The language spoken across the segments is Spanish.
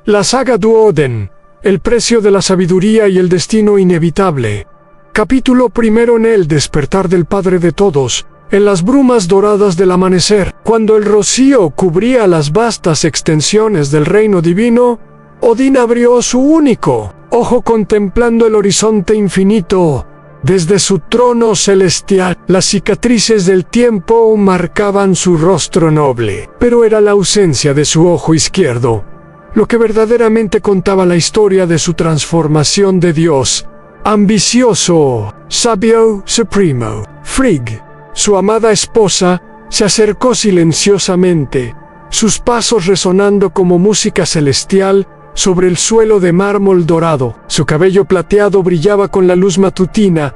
La saga Duoden, el precio de la sabiduría y el destino inevitable. Capítulo primero. En el despertar del Padre de todos, en las brumas doradas del amanecer, cuando el rocío cubría las vastas extensiones del reino divino, Odín abrió su único ojo contemplando el horizonte infinito. Desde su trono celestial, las cicatrices del tiempo marcaban su rostro noble, pero era la ausencia de su ojo izquierdo lo que verdaderamente contaba la historia de su transformación de Dios, ambicioso, sabio, supremo. Frigg, su amada esposa, se acercó silenciosamente, sus pasos resonando como música celestial sobre el suelo de mármol dorado. Su cabello plateado brillaba con la luz matutina,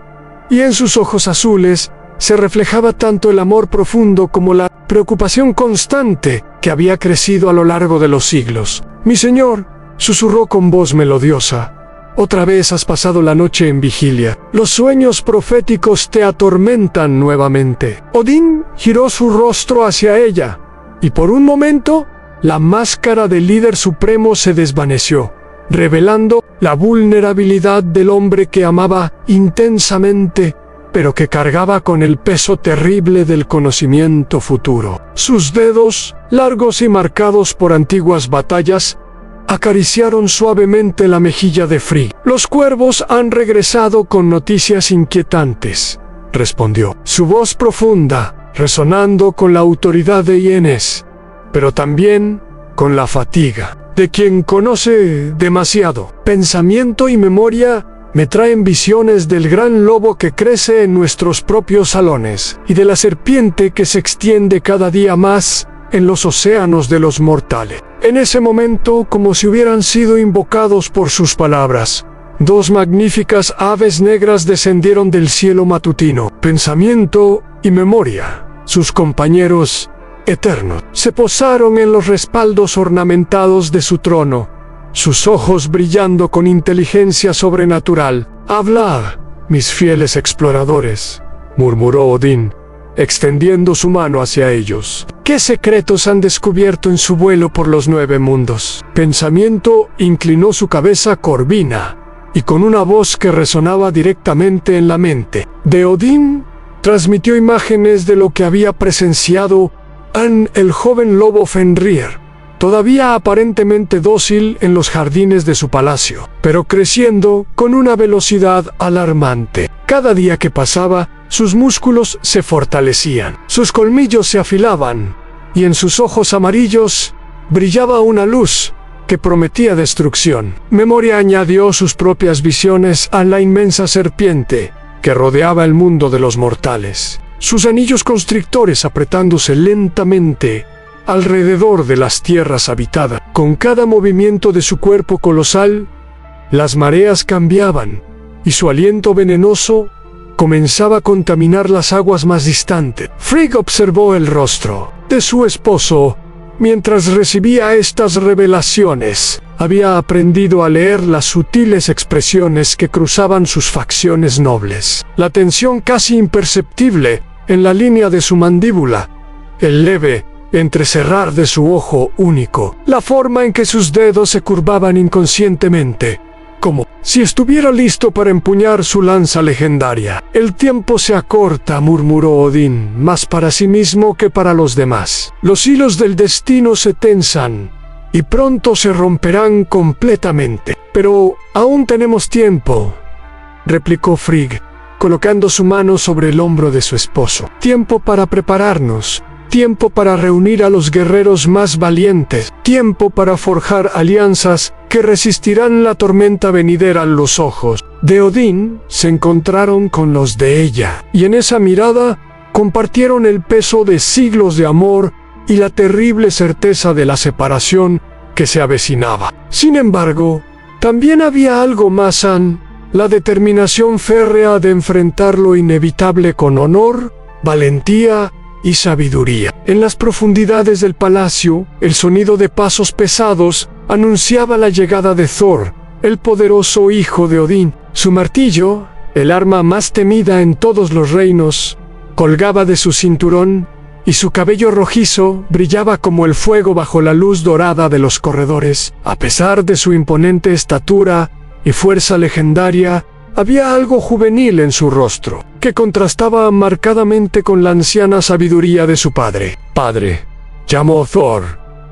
y en sus ojos azules se reflejaba tanto el amor profundo como la preocupación constante que había crecido a lo largo de los siglos. «Mi señor», susurró con voz melodiosa, «otra vez has pasado la noche en vigilia. Los sueños proféticos te atormentan nuevamente». Odín giró su rostro hacia ella, y por un momento, la máscara del líder supremo se desvaneció, revelando la vulnerabilidad del hombre que amaba intensamente, pero que cargaba con el peso terrible del conocimiento futuro. Sus dedos, largos y marcados por antiguas batallas, acariciaron suavemente la mejilla de Frigg. «Los cuervos han regresado con noticias inquietantes», respondió, su voz profunda, resonando con la autoridad de Hienes, pero también con la fatiga de quien conoce demasiado. «Pensamiento y memoria me traen visiones del gran lobo que crece en nuestros propios salones, y de la serpiente que se extiende cada día más en los océanos de los mortales». En ese momento, como si hubieran sido invocados por sus palabras, dos magníficas aves negras descendieron del cielo matutino. Pensamiento y memoria, sus compañeros eternos, se posaron en los respaldos ornamentados de su trono, sus ojos brillando con inteligencia sobrenatural. «Hablad, mis fieles exploradores», murmuró Odín, extendiendo su mano hacia ellos. «¿Qué secretos han descubierto en su vuelo por los 9 mundos?» Pensamiento inclinó su cabeza corvina, y con una voz que resonaba directamente en la mente de Odín, transmitió imágenes de lo que había presenciado en el joven lobo Fenrir, todavía aparentemente dócil en los jardines de su palacio, pero creciendo con una velocidad alarmante. Cada día que pasaba, sus músculos se fortalecían, sus colmillos se afilaban, y en sus ojos amarillos brillaba una luz que prometía destrucción. Memoria añadió sus propias visiones a la inmensa serpiente que rodeaba el mundo de los mortales, sus anillos constrictores apretándose lentamente alrededor de las tierras habitadas. Con cada movimiento de su cuerpo colosal, las mareas cambiaban, y su aliento venenoso comenzaba a contaminar las aguas más distantes. Frigg observó el rostro de su esposo mientras recibía estas revelaciones. Había aprendido a leer las sutiles expresiones que cruzaban sus facciones nobles, la tensión casi imperceptible en la línea de su mandíbula, el leve entrecerrar de su ojo único, la forma en que sus dedos se curvaban inconscientemente, como si estuviera listo para empuñar su lanza legendaria. «El tiempo se acorta», murmuró Odín, más para sí mismo que para los demás. «Los hilos del destino se tensan, y pronto se romperán completamente». «Pero aún tenemos tiempo», replicó Frigg, colocando su mano sobre el hombro de su esposo. «Tiempo para prepararnos, tiempo para reunir a los guerreros más valientes, tiempo para forjar alianzas que resistirán la tormenta venidera». Los ojos de Odín se encontraron con los de ella, y en esa mirada compartieron el peso de siglos de amor y la terrible certeza de la separación que se avecinaba. Sin embargo, también había algo más, la determinación férrea de enfrentar lo inevitable con honor, valentía y sabiduría. En las profundidades del palacio, el sonido de pasos pesados anunciaba la llegada de Thor, el poderoso hijo de Odín. Su martillo, el arma más temida en todos los reinos, colgaba de su cinturón, y su cabello rojizo brillaba como el fuego bajo la luz dorada de los corredores. A pesar de su imponente estatura y fuerza legendaria, había algo juvenil en su rostro, que contrastaba marcadamente con la anciana sabiduría de su padre. «Padre», llamó Thor,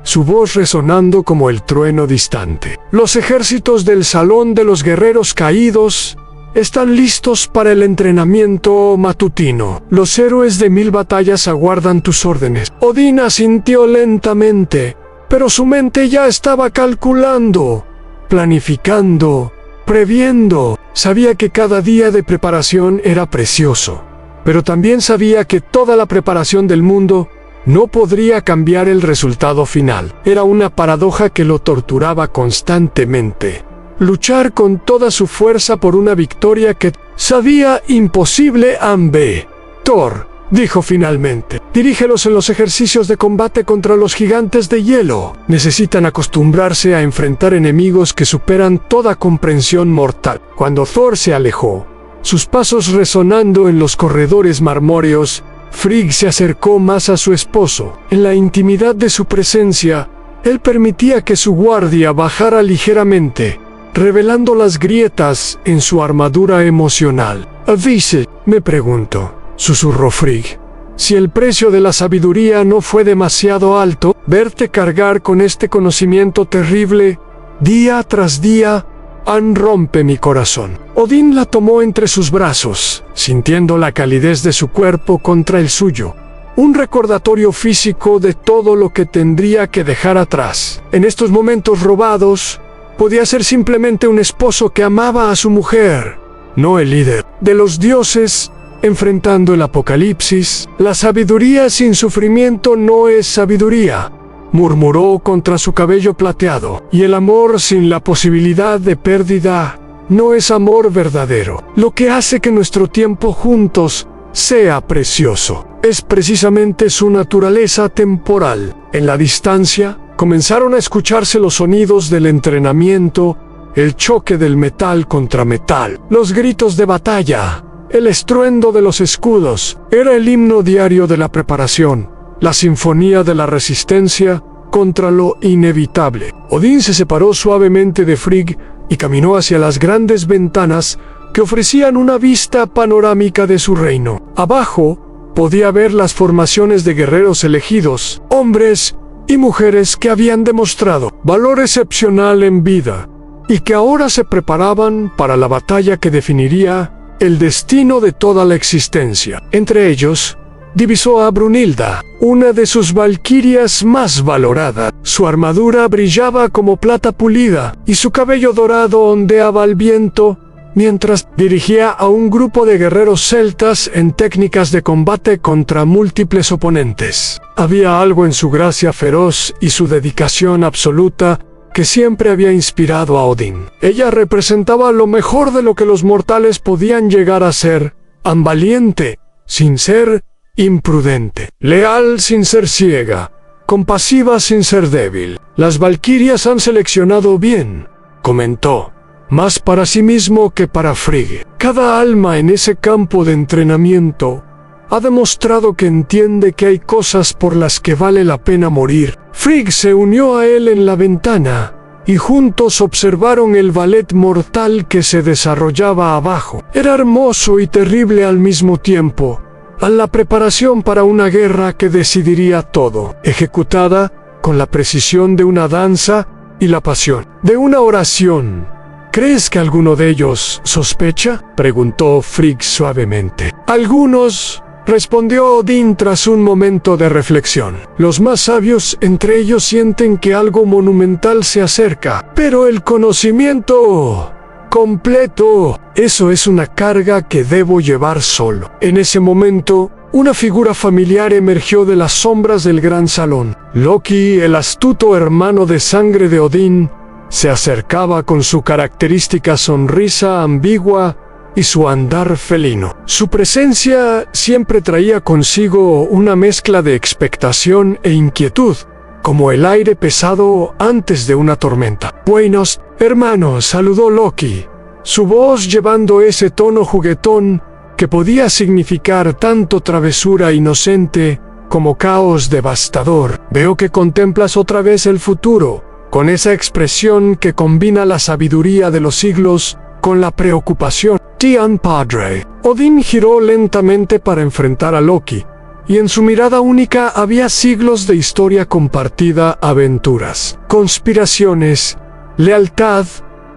su voz resonando como el trueno distante. «Los ejércitos del Salón de los Guerreros Caídos están listos para el entrenamiento matutino. Los héroes de 1000 batallas aguardan tus órdenes». Odín asintió lentamente, pero su mente ya estaba calculando, planificando, previendo. Sabía que cada día de preparación era precioso, pero también sabía que toda la preparación del mundo no podría cambiar el resultado final. Era una paradoja que lo torturaba constantemente. Luchar con toda su fuerza por una victoria que sabía imposible. Ambe. Thor, dijo finalmente, dirígelos en los ejercicios de combate contra los gigantes de hielo. Necesitan acostumbrarse a enfrentar enemigos que superan toda comprensión mortal. Cuando Thor se alejó, sus pasos resonando en los corredores marmóreos, Frigg se acercó más a su esposo. En la intimidad de su presencia, él permitía que su guardia bajara ligeramente, revelando las grietas en su armadura emocional. «Avise», me pregunto, susurró Frigg, «si el precio de la sabiduría no fue demasiado alto, verte cargar con este conocimiento terrible, día tras día, rompe mi corazón». Odín la tomó entre sus brazos, sintiendo la calidez de su cuerpo contra el suyo. Un recordatorio físico de todo lo que tendría que dejar atrás. En estos momentos robados, podía ser simplemente un esposo que amaba a su mujer, no el líder de los dioses, enfrentando el apocalipsis. «La sabiduría sin sufrimiento no es sabiduría», murmuró contra su cabello plateado. «Y el amor sin la posibilidad de pérdida no es amor verdadero. Lo que hace que nuestro tiempo juntos sea precioso es precisamente su naturaleza temporal». En la distancia, comenzaron a escucharse los sonidos del entrenamiento, el choque del metal contra metal, los gritos de batalla, el estruendo de los escudos. Era el himno diario de la preparación, la sinfonía de la resistencia contra lo inevitable. Odín se separó suavemente de Frigg y caminó hacia las grandes ventanas que ofrecían una vista panorámica de su reino. Abajo podía ver las formaciones de guerreros elegidos, hombres y mujeres que habían demostrado valor excepcional en vida y que ahora se preparaban para la batalla que definiría el destino de toda la existencia. Entre ellos, divisó a Brunilda, una de sus valquirias más valoradas. Su armadura brillaba como plata pulida y su cabello dorado ondeaba al viento mientras dirigía a un grupo de guerreros celtas en técnicas de combate contra múltiples oponentes. Había algo en su gracia feroz y su dedicación absoluta que siempre había inspirado a Odín. Ella representaba lo mejor de lo que los mortales podían llegar a ser: valiente, sin ser imprudente, leal sin ser ciega, compasiva sin ser débil. «Las valquirias han seleccionado bien», comentó, «más para sí mismo que para Frigg. Cada alma en ese campo de entrenamiento ha demostrado que entiende que hay cosas por las que vale la pena morir». Frigg se unió a él en la ventana y juntos observaron el ballet mortal que se desarrollaba abajo. Era hermoso y terrible al mismo tiempo, la preparación para una guerra que decidiría todo, ejecutada con la precisión de una danza y la pasión de una oración. «¿Crees que alguno de ellos sospecha?», preguntó Frigg suavemente. «Algunos», respondió Odín tras un momento de reflexión. «Los más sabios entre ellos sienten que algo monumental se acerca, pero el conocimiento completo, eso es una carga que debo llevar solo». En ese momento, una figura familiar emergió de las sombras del gran salón. Loki, el astuto hermano de sangre de Odín, se acercaba con su característica sonrisa ambigua y su andar felino. Su presencia siempre traía consigo una mezcla de expectación e inquietud, como el aire pesado antes de una tormenta. «Buenos, hermanos», saludó Loki, su voz llevando ese tono juguetón que podía significar tanto travesura inocente como caos devastador. Veo que contemplas otra vez el futuro, con esa expresión que combina la sabiduría de los siglos con la preocupación. Tian padre. Odín giró lentamente para enfrentar a Loki, y en su mirada única había siglos de historia compartida, aventuras, conspiraciones, lealtad,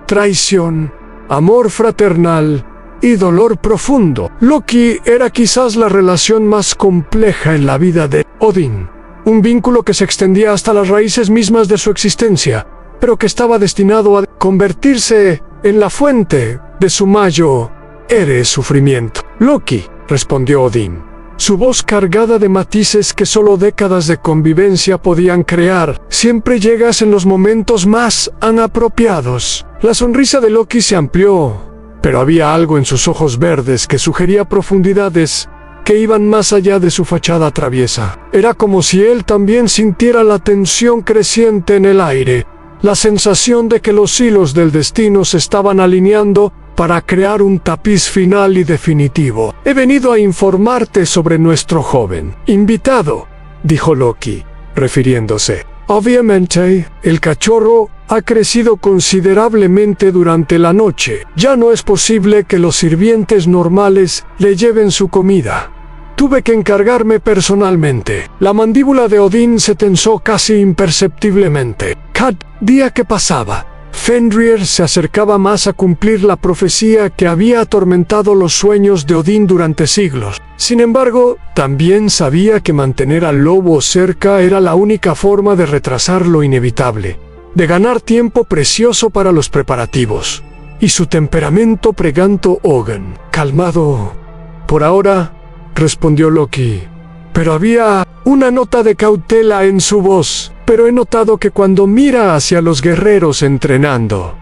traición, amor fraternal y dolor profundo. Loki era quizás la relación más compleja en la vida de Odín, un vínculo que se extendía hasta las raíces mismas de su existencia, pero que estaba destinado a convertirse en la fuente de su mayor sufrimiento. Loki, respondió Odín, su voz cargada de matices que solo décadas de convivencia podían crear. Siempre llegas en los momentos más inapropiados. La sonrisa de Loki se amplió, pero había algo en sus ojos verdes que sugería profundidades que iban más allá de su fachada traviesa. Era como si él también sintiera la tensión creciente en el aire, la sensación de que los hilos del destino se estaban alineando para crear un tapiz final y definitivo. He venido a informarte sobre nuestro joven invitado, dijo Loki, refiriéndose. Obviamente, el cachorro ha crecido considerablemente durante la noche. Ya no es posible que los sirvientes normales le lleven su comida. Tuve que encargarme personalmente. La mandíbula de Odín se tensó casi imperceptiblemente. Cada día que pasaba, Fenrir se acercaba más a cumplir la profecía que había atormentado los sueños de Odín durante siglos. Sin embargo, también sabía que mantener al lobo cerca era la única forma de retrasar lo inevitable, de ganar tiempo precioso para los preparativos. Y su temperamento preganto Ogun, calmado. Por ahora, respondió Loki, pero había una nota de cautela en su voz. Pero he notado que cuando mira hacia los guerreros entrenando,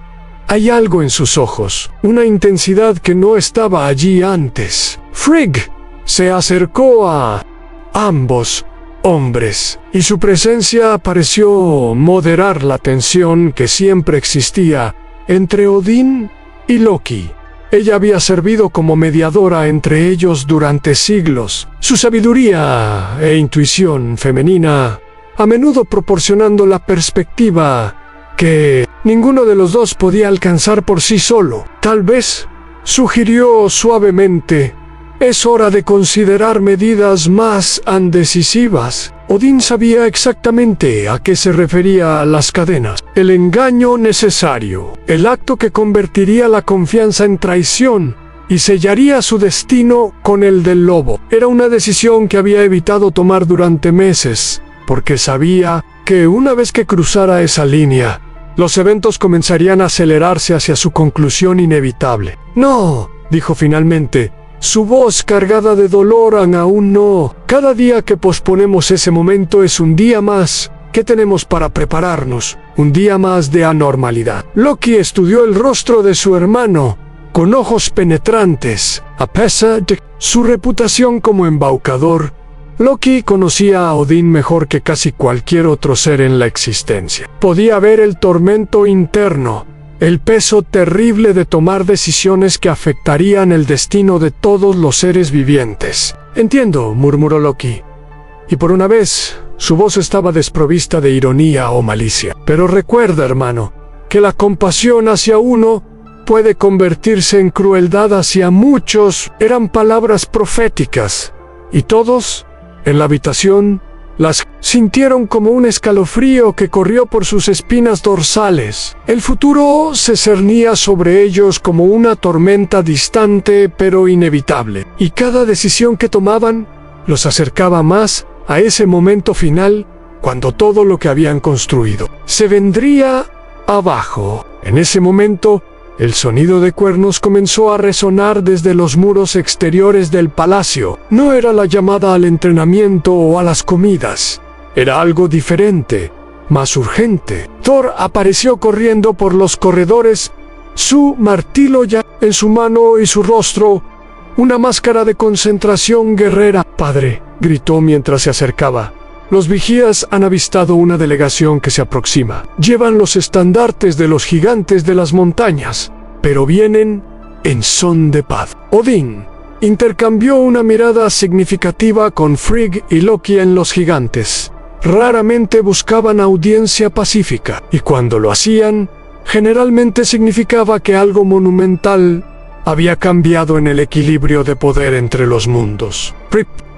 hay algo en sus ojos, una intensidad que no estaba allí antes. Frigg se acercó a ambos hombres, y su presencia pareció moderar la tensión que siempre existía entre Odín y Loki. Ella había servido como mediadora entre ellos durante siglos. Su sabiduría e intuición femenina, a menudo proporcionando la perspectiva que ninguno de los dos podía alcanzar por sí solo. Tal vez, sugirió suavemente, es hora de considerar medidas más decisivas. Odín sabía exactamente a qué se refería a las cadenas. El engaño necesario, el acto que convertiría la confianza en traición y sellaría su destino con el del lobo. Era una decisión que había evitado tomar durante meses, porque sabía que una vez que cruzara esa línea, los eventos comenzarían a acelerarse hacia su conclusión inevitable. No, dijo finalmente, su voz cargada de dolor. Aún no. Cada día que posponemos ese momento es un día más que tenemos para prepararnos, un día más de anormalidad. Loki estudió el rostro de su hermano con ojos penetrantes. A pesar de su reputación como embaucador, Loki conocía a Odín mejor que casi cualquier otro ser en la existencia. Podía ver el tormento interno, el peso terrible de tomar decisiones que afectarían el destino de todos los seres vivientes. Entiendo, murmuró Loki. Y por una vez, su voz estaba desprovista de ironía o malicia. Pero recuerda, hermano, que la compasión hacia uno puede convertirse en crueldad hacia muchos. Eran palabras proféticas, y todos en la habitación las sintieron como un escalofrío que corrió por sus espinas dorsales. El futuro se cernía sobre ellos como una tormenta distante pero inevitable, y cada decisión que tomaban los acercaba más a ese momento final, cuando todo lo que habían construido se vendría abajo. En ese momento, el sonido de cuernos comenzó a resonar desde los muros exteriores del palacio. No era la llamada al entrenamiento o a las comidas. Era algo diferente, más urgente. Thor apareció corriendo por los corredores, su martillo ya en su mano y su rostro una máscara de concentración guerrera. «Padre», gritó mientras se acercaba. «Los vigías han avistado una delegación que se aproxima. Llevan los estandartes de los gigantes de las montañas, pero vienen en son de paz». Odín intercambió una mirada significativa con Frigg y Loki en los gigantes. Raramente buscaban audiencia pacífica, y cuando lo hacían, generalmente significaba que algo monumental había cambiado en el equilibrio de poder entre los mundos.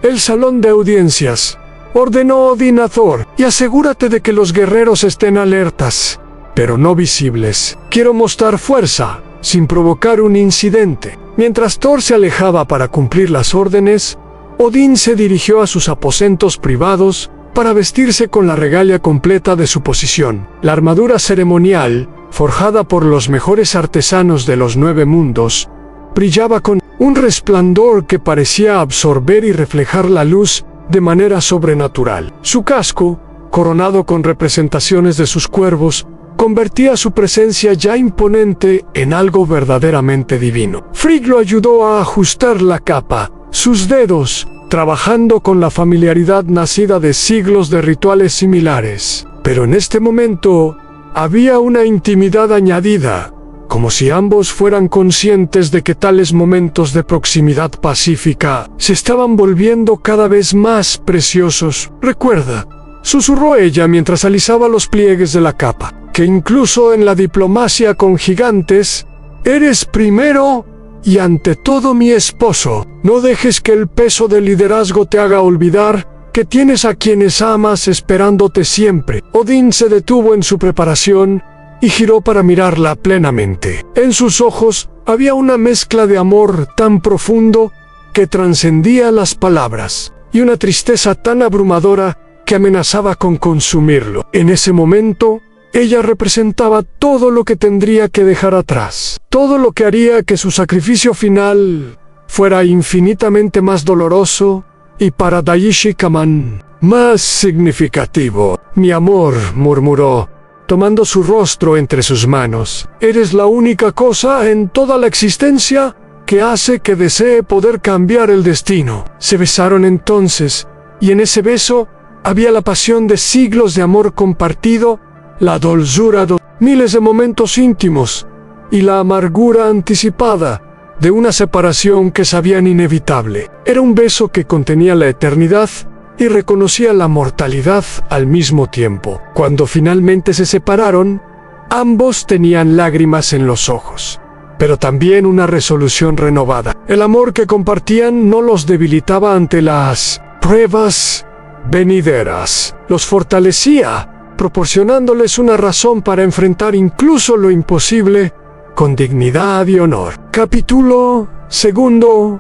El salón de audiencias, ordenó Odín a Thor, y asegúrate de que los guerreros estén alertas, pero no visibles. Quiero mostrar fuerza, sin provocar un incidente. Mientras Thor se alejaba para cumplir las órdenes, Odín se dirigió a sus aposentos privados para vestirse con la regalia completa de su posición. La armadura ceremonial, forjada por los mejores artesanos de los 9 mundos, brillaba con un resplandor que parecía absorber y reflejar la luz de manera sobrenatural. Su casco, coronado con representaciones de sus cuervos, convertía su presencia ya imponente en algo verdaderamente divino. Frigg lo ayudó a ajustar la capa, sus dedos, trabajando con la familiaridad nacida de siglos de rituales similares. Pero en este momento había una intimidad añadida, como si ambos fueran conscientes de que tales momentos de proximidad pacífica se estaban volviendo cada vez más preciosos. Recuerda, susurró ella mientras alisaba los pliegues de la capa, que incluso en la diplomacia con gigantes, eres primero y ante todo mi esposo. No dejes que el peso del liderazgo te haga olvidar que tienes a quienes amas esperándote siempre. Odín se detuvo en su preparación y giró para mirarla plenamente. En sus ojos había una mezcla de amor tan profundo que trascendía las palabras, y una tristeza tan abrumadora que amenazaba con consumirlo. En ese momento, ella representaba todo lo que tendría que dejar atrás, todo lo que haría que su sacrificio final fuera infinitamente más doloroso y para Daishi Kaman más significativo. Mi amor, murmuró, tomando su rostro entre sus manos. Eres la única cosa en toda la existencia que hace que desee poder cambiar el destino. Se besaron entonces, y en ese beso había la pasión de siglos de amor compartido, la dulzura de miles de momentos íntimos y la amargura anticipada de una separación que sabían inevitable. Era un beso que contenía la eternidad y reconocía la mortalidad al mismo tiempo. Cuando finalmente se separaron, ambos tenían lágrimas en los ojos, pero también una resolución renovada. El amor que compartían no los debilitaba ante las pruebas venideras, los fortalecía, proporcionándoles una razón para enfrentar incluso lo imposible con dignidad y honor. Capítulo 2.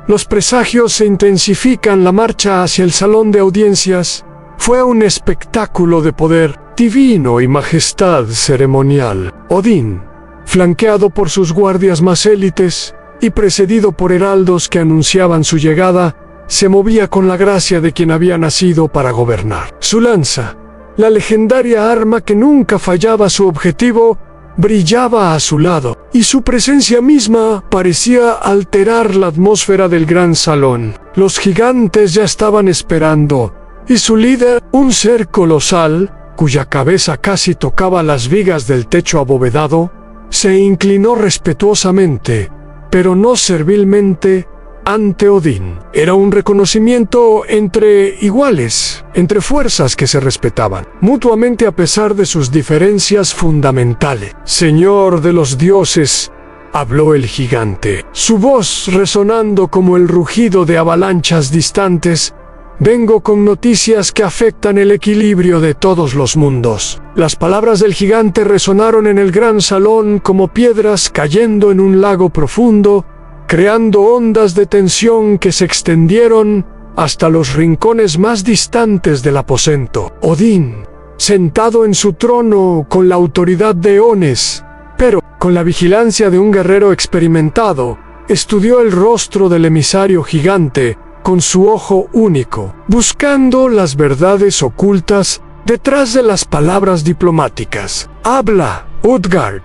Los presagios se intensifican. La marcha hacia el salón de audiencias fue un espectáculo de poder divino y majestad ceremonial. Odín, flanqueado por sus guardias más élites y precedido por heraldos que anunciaban su llegada, se movía con la gracia de quien había nacido para gobernar. Su lanza, la legendaria arma que nunca fallaba su objetivo, brillaba a su lado, y su presencia misma parecía alterar la atmósfera del gran salón. Los gigantes ya estaban esperando, y su líder, un ser colosal, cuya cabeza casi tocaba las vigas del techo abovedado, se inclinó respetuosamente, pero no servilmente, ante Odín. Era un reconocimiento entre iguales, entre fuerzas que se respetaban mutuamente a pesar de sus diferencias fundamentales. Señor de los dioses, habló el gigante, su voz resonando como el rugido de avalanchas distantes. Vengo con noticias que afectan el equilibrio de todos los mundos. Las palabras del gigante resonaron en el gran salón como piedras cayendo en un lago profundo, creando ondas de tensión que se extendieron hasta los rincones más distantes del aposento. Odín, sentado en su trono con la autoridad de eones, pero con la vigilancia de un guerrero experimentado, estudió el rostro del emisario gigante con su ojo único, buscando las verdades ocultas detrás de las palabras diplomáticas. «Habla, Utgard»,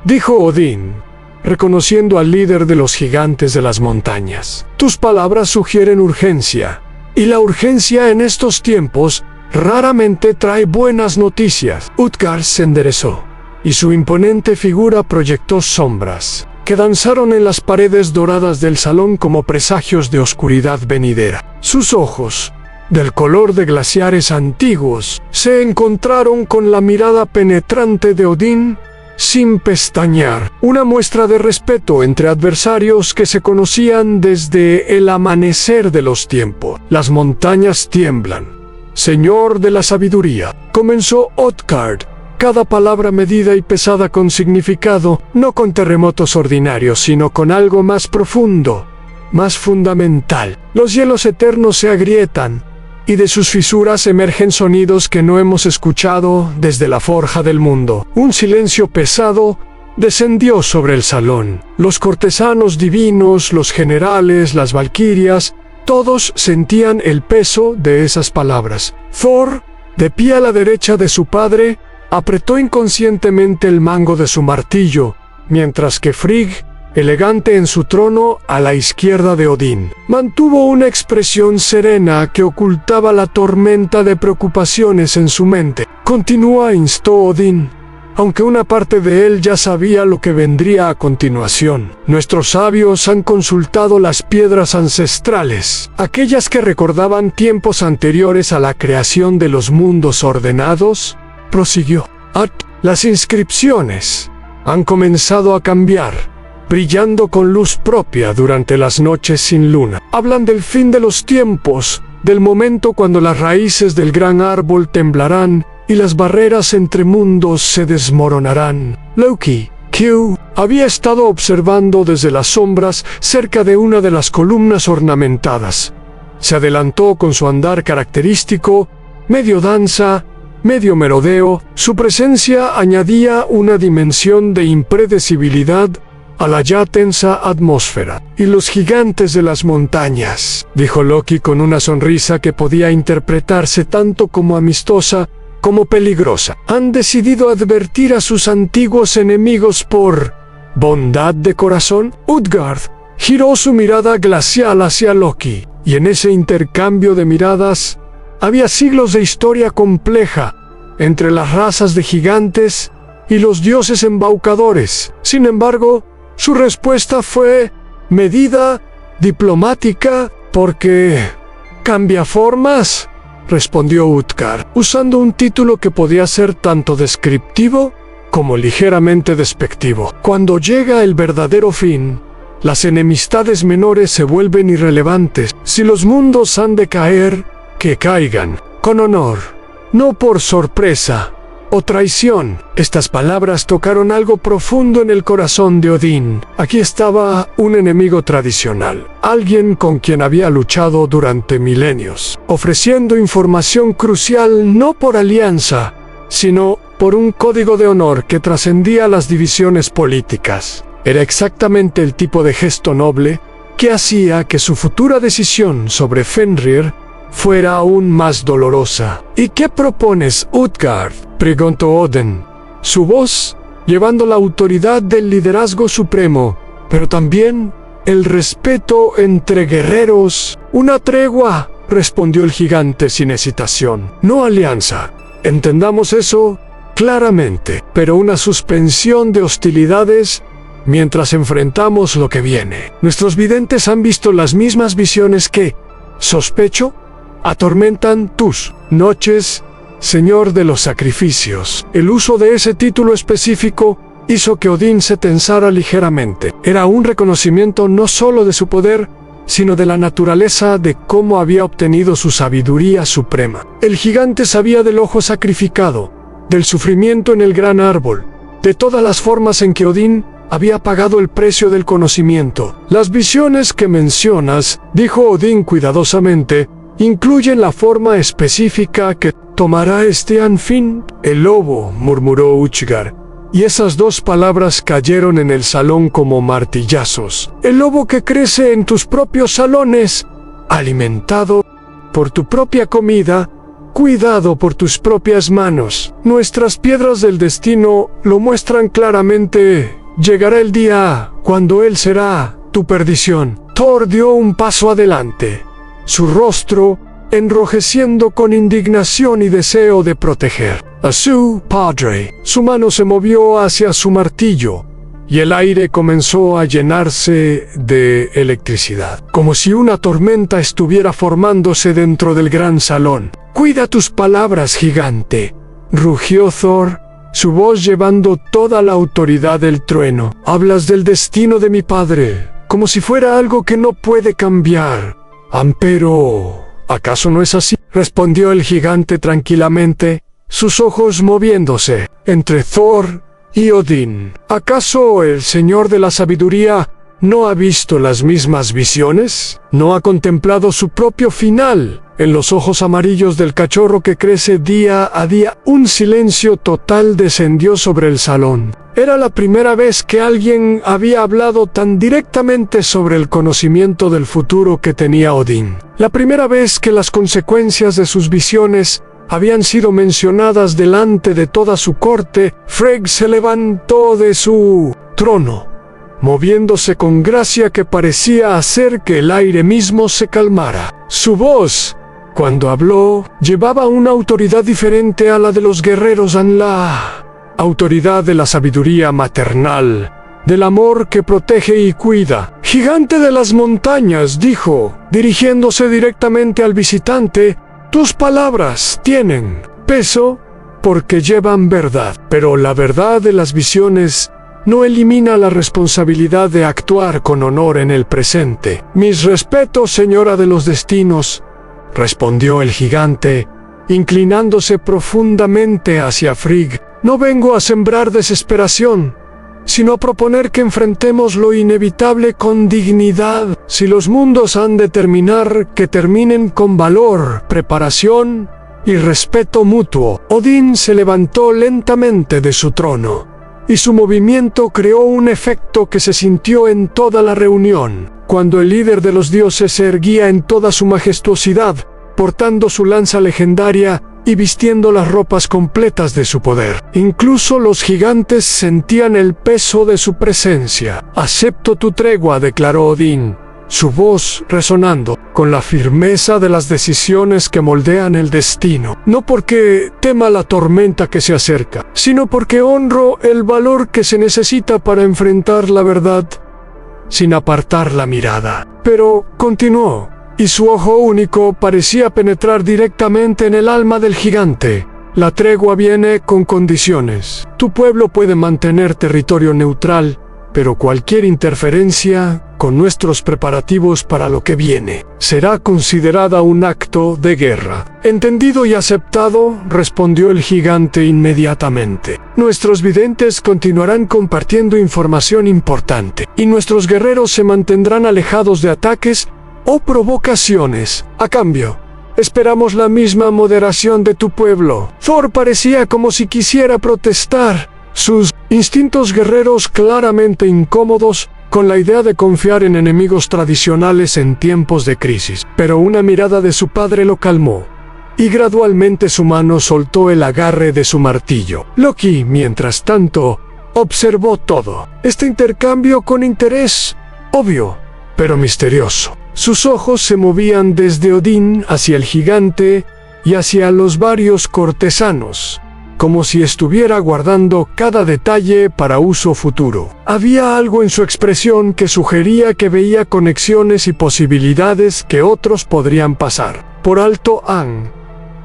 dijo Odín, reconociendo al líder de los gigantes de las montañas. Tus palabras sugieren urgencia, y la urgencia en estos tiempos raramente trae buenas noticias. Utgard se enderezó, y su imponente figura proyectó sombras. que danzaron en las paredes doradas del salón como presagios de oscuridad venidera. Sus ojos, del color de glaciares antiguos, se encontraron con la mirada penetrante de Odín sin pestañear, una muestra de respeto entre adversarios que se conocían desde el amanecer de los tiempos. Las montañas tiemblan. Señor de la sabiduría, comenzó Utgard, cada palabra medida y pesada con significado, no con terremotos ordinarios, sino con algo más profundo, más fundamental. Los hielos eternos se agrietan, y de sus fisuras emergen sonidos que no hemos escuchado desde la forja del mundo. Un silencio pesado descendió sobre el salón. Los cortesanos divinos, los generales, las valquirias, todos sentían el peso de esas palabras. Thor, de pie a la derecha de su padre, apretó inconscientemente el mango de su martillo, mientras que Frigg, elegante en su trono a la izquierda de Odín, mantuvo una expresión serena que ocultaba la tormenta de preocupaciones en su mente. Continúa, instó Odín, aunque una parte de él ya sabía lo que vendría a continuación. Nuestros sabios han consultado las piedras ancestrales, aquellas que recordaban tiempos anteriores a la creación de los mundos ordenados, prosiguió. Las inscripciones han comenzado a cambiar, brillando con luz propia durante las noches sin luna. Hablan del fin de los tiempos, del momento cuando las raíces del gran árbol temblarán y las barreras entre mundos se desmoronarán. Loki, Q, había estado observando desde las sombras cerca de una de las columnas ornamentadas. Se adelantó con su andar característico, medio danza, medio merodeo. Su presencia añadía una dimensión de impredecibilidad a la ya tensa atmósfera. Y los gigantes de las montañas, dijo Loki con una sonrisa que podía interpretarse tanto como amistosa como peligrosa, han decidido advertir a sus antiguos enemigos por bondad de corazón. Utgard giró su mirada glacial hacia Loki, y en ese intercambio de miradas había siglos de historia compleja entre las razas de gigantes y los dioses embaucadores. Sin embargo, su respuesta fue medida, diplomática, porque ¿cambia formas?, respondió Utgard, usando un título que podía ser tanto descriptivo como ligeramente despectivo. Cuando llega el verdadero fin, las enemistades menores se vuelven irrelevantes. Si los mundos han de caer, que caigan con honor, no por sorpresa o traición. Estas palabras tocaron algo profundo en el corazón de Odín. Aquí estaba un enemigo tradicional, alguien con quien había luchado durante milenios, ofreciendo información crucial no por alianza, sino por un código de honor que trascendía las divisiones políticas. Era exactamente el tipo de gesto noble que hacía que su futura decisión sobre Fenrir fuera aún más dolorosa. ¿Y qué propones, Utgard?, preguntó Odin, su voz llevando la autoridad del liderazgo supremo, pero también el respeto entre guerreros. Una tregua, respondió el gigante sin hesitación. No alianza, entendamos eso claramente, pero una suspensión de hostilidades mientras enfrentamos lo que viene. Nuestros videntes han visto las mismas visiones que, sospecho, atormentan tus noches, Señor de los sacrificios. El uso de ese título específico hizo que Odín se tensara ligeramente. Era un reconocimiento no solo de su poder, sino de la naturaleza de cómo había obtenido su sabiduría suprema. El gigante sabía del ojo sacrificado, del sufrimiento en el gran árbol, de todas las formas en que Odín había pagado el precio del conocimiento. Las visiones que mencionas, dijo Odín cuidadosamente, incluyen la forma específica que tomará este Anfinn. El lobo, murmuró Utgard, y esas dos palabras cayeron en el salón como martillazos. El lobo que crece en tus propios salones, alimentado por tu propia comida, cuidado por tus propias manos. Nuestras piedras del destino lo muestran claramente. Llegará el día cuando él será tu perdición. Thor dio un paso adelante, su rostro enrojeciendo con indignación y deseo de proteger a su padre. Su mano se movió hacia su martillo, y el aire comenzó a llenarse de electricidad, como si una tormenta estuviera formándose dentro del gran salón. «Cuida tus palabras, gigante», rugió Thor, su voz llevando toda la autoridad del trueno. «Hablas del destino de mi padre, como si fuera algo que no puede cambiar. Pero, ¿acaso no es así?», respondió el gigante tranquilamente, sus ojos moviéndose entre Thor y Odín. ¿Acaso el Señor de la Sabiduría no ha visto las mismas visiones? ¿No ha contemplado su propio final en los ojos amarillos del cachorro que crece día a día? Un silencio total descendió sobre el salón. Era la primera vez que alguien había hablado tan directamente sobre el conocimiento del futuro que tenía Odín. La primera vez que las consecuencias de sus visiones habían sido mencionadas delante de toda su corte. Frigg se levantó de su trono, moviéndose con gracia que parecía hacer que el aire mismo se calmara. Su voz, cuando habló, llevaba una autoridad diferente a la de los guerreros, la autoridad de la sabiduría maternal, del amor que protege y cuida. «Gigante de las montañas», dijo, dirigiéndose directamente al visitante, «tus palabras tienen peso porque llevan verdad, pero la verdad de las visiones no elimina la responsabilidad de actuar con honor en el presente». «Mis respetos, señora de los destinos», respondió el gigante, inclinándose profundamente hacia Frigg. «No vengo a sembrar desesperación, sino a proponer que enfrentemos lo inevitable con dignidad. Si los mundos han de terminar, que terminen con valor, preparación y respeto mutuo». Odín se levantó lentamente de su trono, y su movimiento creó un efecto que se sintió en toda la reunión. Cuando el líder de los dioses se erguía en toda su majestuosidad, portando su lanza legendaria y vistiendo las ropas completas de su poder. Incluso los gigantes sentían el peso de su presencia. «Acepto tu tregua», declaró Odín, su voz resonando con la firmeza de las decisiones que moldean el destino. «No porque tema la tormenta que se acerca, sino porque honro el valor que se necesita para enfrentar la verdad sin apartar la mirada». Pero continuó, y su ojo único parecía penetrar directamente en el alma del gigante. «La tregua viene con condiciones. Tu pueblo puede mantener territorio neutral, pero cualquier interferencia con nuestros preparativos para lo que viene será considerada un acto de guerra». «Entendido y aceptado», respondió el gigante inmediatamente. «Nuestros videntes continuarán compartiendo información importante, y nuestros guerreros se mantendrán alejados de ataques o provocaciones. A cambio, esperamos la misma moderación de tu pueblo». Thor parecía como si quisiera protestar, sus instintos guerreros claramente incómodos con la idea de confiar en enemigos tradicionales en tiempos de crisis. Pero una mirada de su padre lo calmó, y gradualmente su mano soltó el agarre de su martillo. Loki, mientras tanto, observó todo este intercambio con interés obvio, pero misterioso. Sus ojos se movían desde Odín hacia el gigante y hacia los varios cortesanos, como si estuviera guardando cada detalle para uso futuro. Había algo en su expresión que sugería que veía conexiones y posibilidades que otros podrían pasar por alto.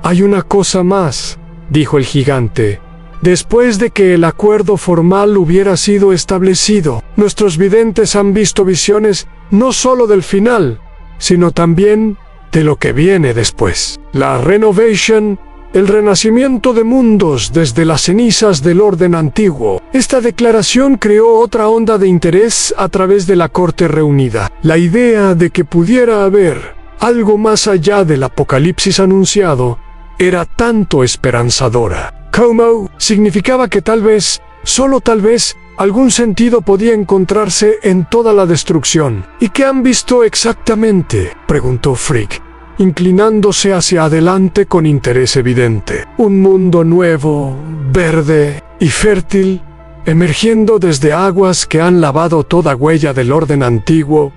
«Hay una cosa más», dijo el gigante. «Después de que el acuerdo formal hubiera sido establecido, nuestros videntes han visto visiones no solo del final, sino también de lo que viene después. La Renovation, el renacimiento de mundos desde las cenizas del orden antiguo». Esta declaración creó otra onda de interés a través de la corte reunida. La idea de que pudiera haber algo más allá del apocalipsis anunciado era tanto esperanzadora como significaba que tal vez, solo tal vez, algún sentido podía encontrarse en toda la destrucción. «¿Y qué han visto exactamente?», preguntó Frigg, inclinándose hacia adelante con interés evidente. «Un mundo nuevo, verde y fértil, emergiendo desde aguas que han lavado toda huella del orden antiguo»,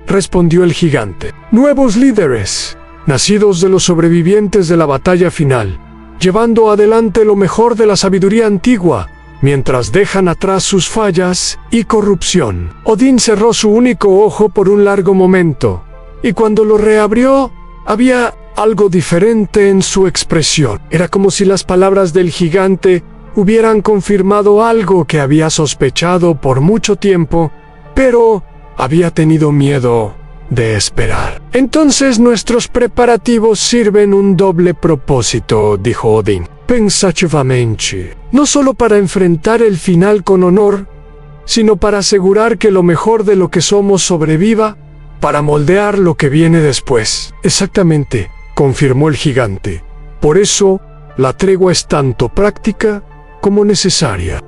respondió el gigante. «Nuevos líderes, nacidos de los sobrevivientes de la batalla final, llevando adelante lo mejor de la sabiduría antigua mientras dejan atrás sus fallas y corrupción. Odín cerró su único ojo por un largo momento, y cuando lo reabrió, había algo diferente en su expresión. Era como si las palabras del gigante hubieran confirmado algo que había sospechado por mucho tiempo, pero había tenido miedo de esperar. Entonces nuestros preparativos sirven un doble propósito, dijo Odín, pensativamente, no solo para enfrentar el final con honor, sino para asegurar que lo mejor de lo que somos sobreviva, para moldear lo que viene después. Exactamente, confirmó el gigante. Por eso, la tregua es tanto práctica como necesaria.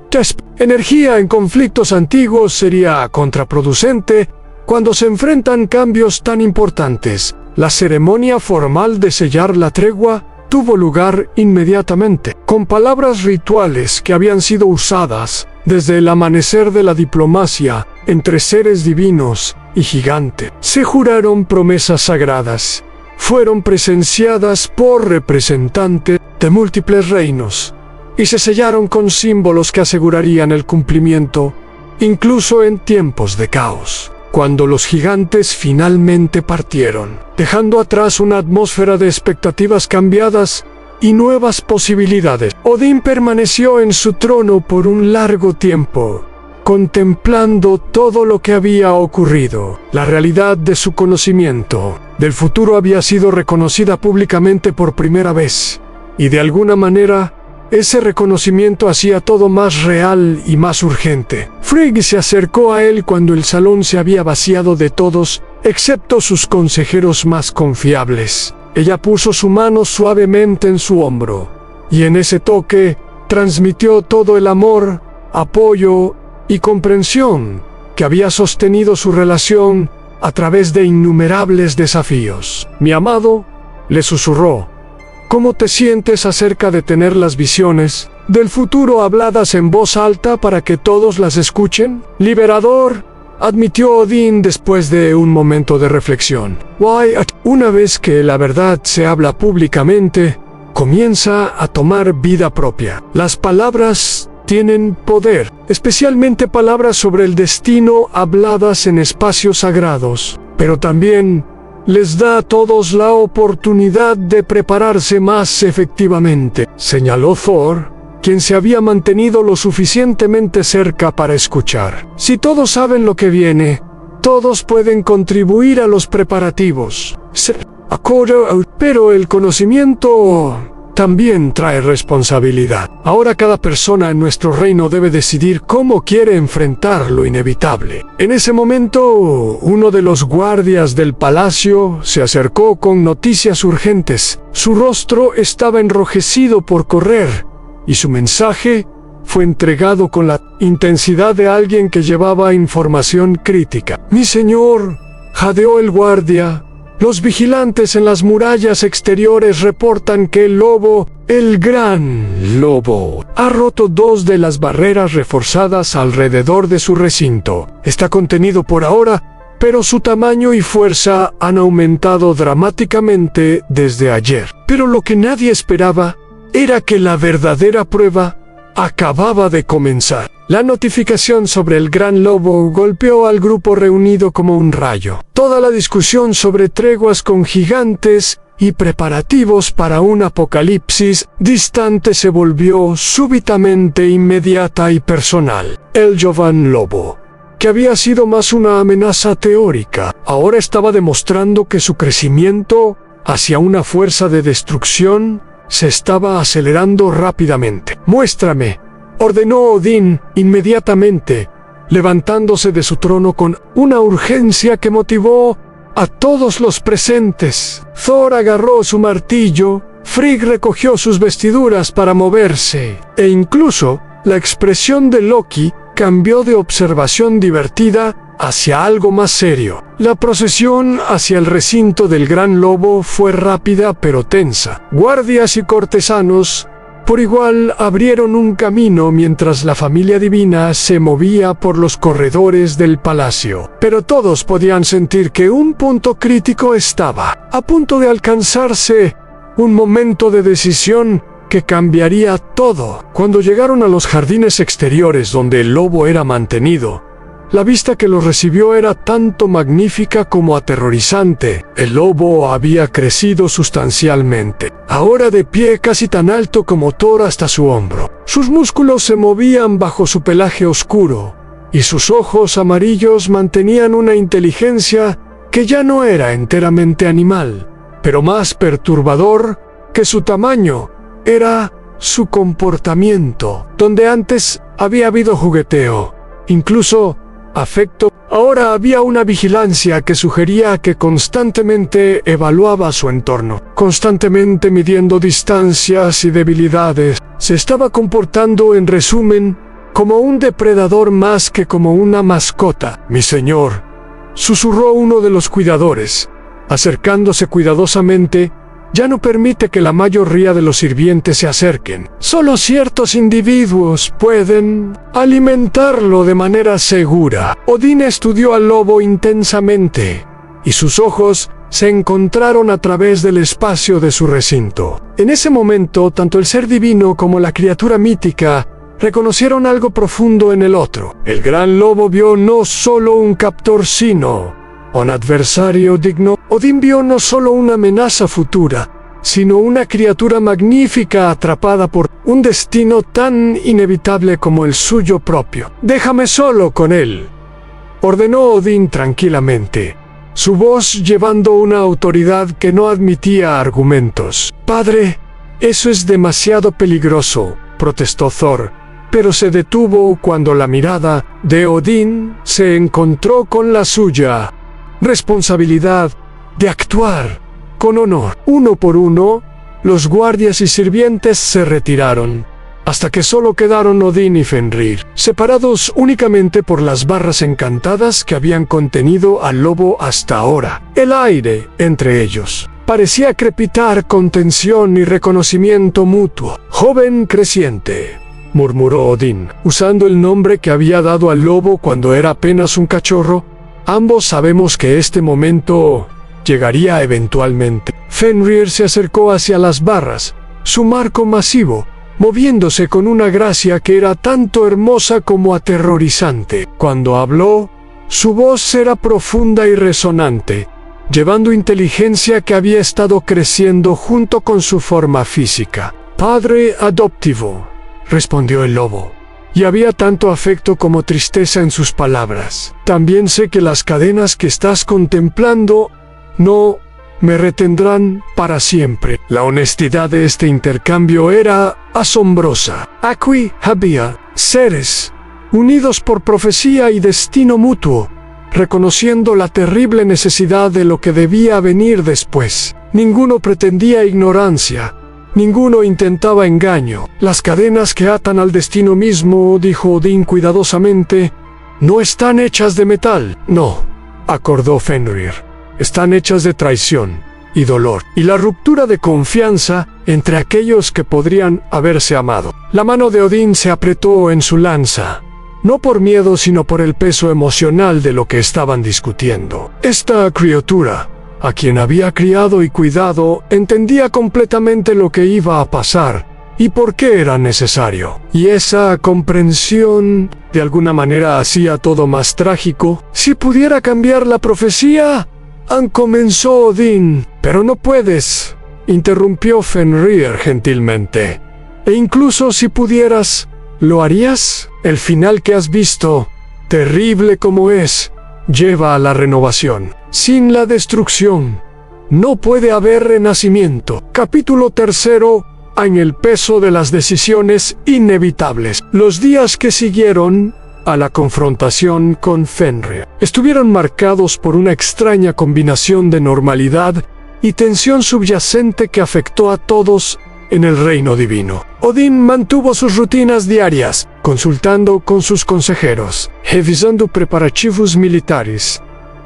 Energía en conflictos antiguos sería contraproducente cuando se enfrentan cambios tan importantes. La ceremonia formal de sellar la tregua tuvo lugar inmediatamente, con palabras rituales que habían sido usadas desde el amanecer de la diplomacia entre seres divinos y gigante. Se juraron promesas sagradas, fueron presenciadas por representantes de múltiples reinos, y se sellaron con símbolos que asegurarían el cumplimiento, incluso en tiempos de caos. Cuando los gigantes finalmente partieron, dejando atrás una atmósfera de expectativas cambiadas y nuevas posibilidades, Odín permaneció en su trono por un largo tiempo, contemplando todo lo que había ocurrido. La realidad de su conocimiento del futuro había sido reconocida públicamente por primera vez, y de alguna manera, ese reconocimiento hacía todo más real y más urgente. Frigg se acercó a él cuando el salón se había vaciado de todos, excepto sus consejeros más confiables. Ella puso su mano suavemente en su hombro, y en ese toque transmitió todo el amor, apoyo y comprensión que había sostenido su relación a través de innumerables desafíos. Mi amado, le susurró, ¿cómo te sientes acerca de tener las visiones del futuro habladas en voz alta para que todos las escuchen? Liberador, admitió Odín después de un momento de reflexión. Una vez que la verdad se habla públicamente, comienza a tomar vida propia. Las palabras tienen poder, especialmente palabras sobre el destino habladas en espacios sagrados, pero también les da a todos la oportunidad de prepararse más efectivamente, señaló Thor, quien se había mantenido lo suficientemente cerca para escuchar. Si todos saben lo que viene, todos pueden contribuir a los preparativos. Pero el conocimiento también trae responsabilidad. Ahora cada persona en nuestro reino debe decidir cómo quiere enfrentar lo inevitable. En ese momento, uno de los guardias del palacio se acercó con noticias urgentes. Su rostro estaba enrojecido por correr, y su mensaje fue entregado con la intensidad de alguien que llevaba información crítica. Mi señor, jadeó el guardia, los vigilantes en las murallas exteriores reportan que el lobo, el gran lobo, ha roto 2 de las barreras reforzadas alrededor de su recinto. Está contenido por ahora, pero su tamaño y fuerza han aumentado dramáticamente desde ayer. Pero lo que nadie esperaba era que la verdadera prueba acababa de comenzar. La notificación sobre el gran lobo golpeó al grupo reunido como un rayo. Toda la discusión sobre treguas con gigantes y preparativos para un apocalipsis distante se volvió súbitamente inmediata y personal. El Jovan Lobo, que había sido más una amenaza teórica, ahora estaba demostrando que su crecimiento hacia una fuerza de destrucción se estaba acelerando rápidamente. Muéstrame, ordenó Odín inmediatamente, levantándose de su trono con una urgencia que motivó a todos los presentes. Thor agarró su martillo, Frigg recogió sus vestiduras para moverse, e incluso la expresión de Loki cambió de observación divertida hacia algo más serio. La procesión hacia el recinto del gran lobo fue rápida pero tensa. Guardias y cortesanos por igual abrieron un camino mientras la familia divina se movía por los corredores del palacio. Pero todos podían sentir que un punto crítico estaba a punto de alcanzarse, un momento de decisión que cambiaría todo. Cuando llegaron a los jardines exteriores donde el lobo era mantenido, la vista que los recibió era tanto magnífica como aterrorizante. El lobo había crecido sustancialmente, ahora de pie casi tan alto como Thor hasta su hombro. Sus músculos se movían bajo su pelaje oscuro, y sus ojos amarillos mantenían una inteligencia que ya no era enteramente animal, pero más perturbador que su tamaño era su comportamiento. Donde antes había habido jugueteo, incluso afecto, ahora había una vigilancia que sugería que constantemente evaluaba su entorno, constantemente midiendo distancias y debilidades. Se estaba comportando, en resumen, como un depredador más que como una mascota. «Mi señor», susurró uno de los cuidadores, acercándose cuidadosamente. «Ya no permite que la mayoría de los sirvientes se acerquen. Solo ciertos individuos pueden alimentarlo de manera segura». Odín estudió al lobo intensamente, y sus ojos se encontraron a través del espacio de su recinto. En ese momento, tanto el ser divino como la criatura mítica reconocieron algo profundo en el otro. El gran lobo vio no solo un captor, sino un adversario digno. Odín vio no solo una amenaza futura, sino una criatura magnífica atrapada por un destino tan inevitable como el suyo propio. «Déjame solo con él», ordenó Odín tranquilamente, su voz llevando una autoridad que no admitía argumentos. «Padre, eso es demasiado peligroso», protestó Thor, pero se detuvo cuando la mirada de Odín se encontró con la suya. Responsabilidad de actuar con honor. Uno por uno, los guardias y sirvientes se retiraron, hasta que solo quedaron Odín y Fenrir, separados únicamente por las barras encantadas que habían contenido al lobo hasta ahora. El aire entre ellos parecía crepitar con tensión y reconocimiento mutuo. «Joven creciente», murmuró Odín, usando el nombre que había dado al lobo cuando era apenas un cachorro. «Ambos sabemos que este momento llegaría eventualmente». Fenrir se acercó hacia las barras, su marco masivo, moviéndose con una gracia que era tanto hermosa como aterrorizante. Cuando habló, su voz era profunda y resonante, llevando inteligencia que había estado creciendo junto con su forma física. «Padre adoptivo», respondió el lobo, y había tanto afecto como tristeza en sus palabras. «También sé que las cadenas que estás contemplando no me retendrán para siempre». La honestidad de este intercambio era asombrosa. Aquí había seres unidos por profecía y destino mutuo, reconociendo la terrible necesidad de lo que debía venir después. Ninguno pretendía ignorancia, ninguno intentaba engaño. «Las cadenas que atan al destino mismo», dijo Odín cuidadosamente, «no están hechas de metal». «No», acordó Fenrir, «están hechas de traición y dolor, y la ruptura de confianza entre aquellos que podrían haberse amado». La mano de Odín se apretó en su lanza, no por miedo sino por el peso emocional de lo que estaban discutiendo. Esta criatura, a quien había criado y cuidado, entendía completamente lo que iba a pasar y por qué era necesario. Y esa comprensión de alguna manera hacía todo más trágico. «Si pudiera cambiar la profecía», comenzó Odín. «Pero no puedes», interrumpió Fenrir gentilmente. «E incluso si pudieras, ¿lo harías? El final que has visto, terrible como es, lleva a la renovación. Sin la destrucción, no puede haber renacimiento». Capítulo 3. En el peso de las decisiones inevitables. Los días que siguieron a la confrontación con Fenrir estuvieron marcados por una extraña combinación de normalidad y tensión subyacente que afectó a todos en el reino divino. Odín mantuvo sus rutinas diarias, consultando con sus consejeros, revisando preparativos militares,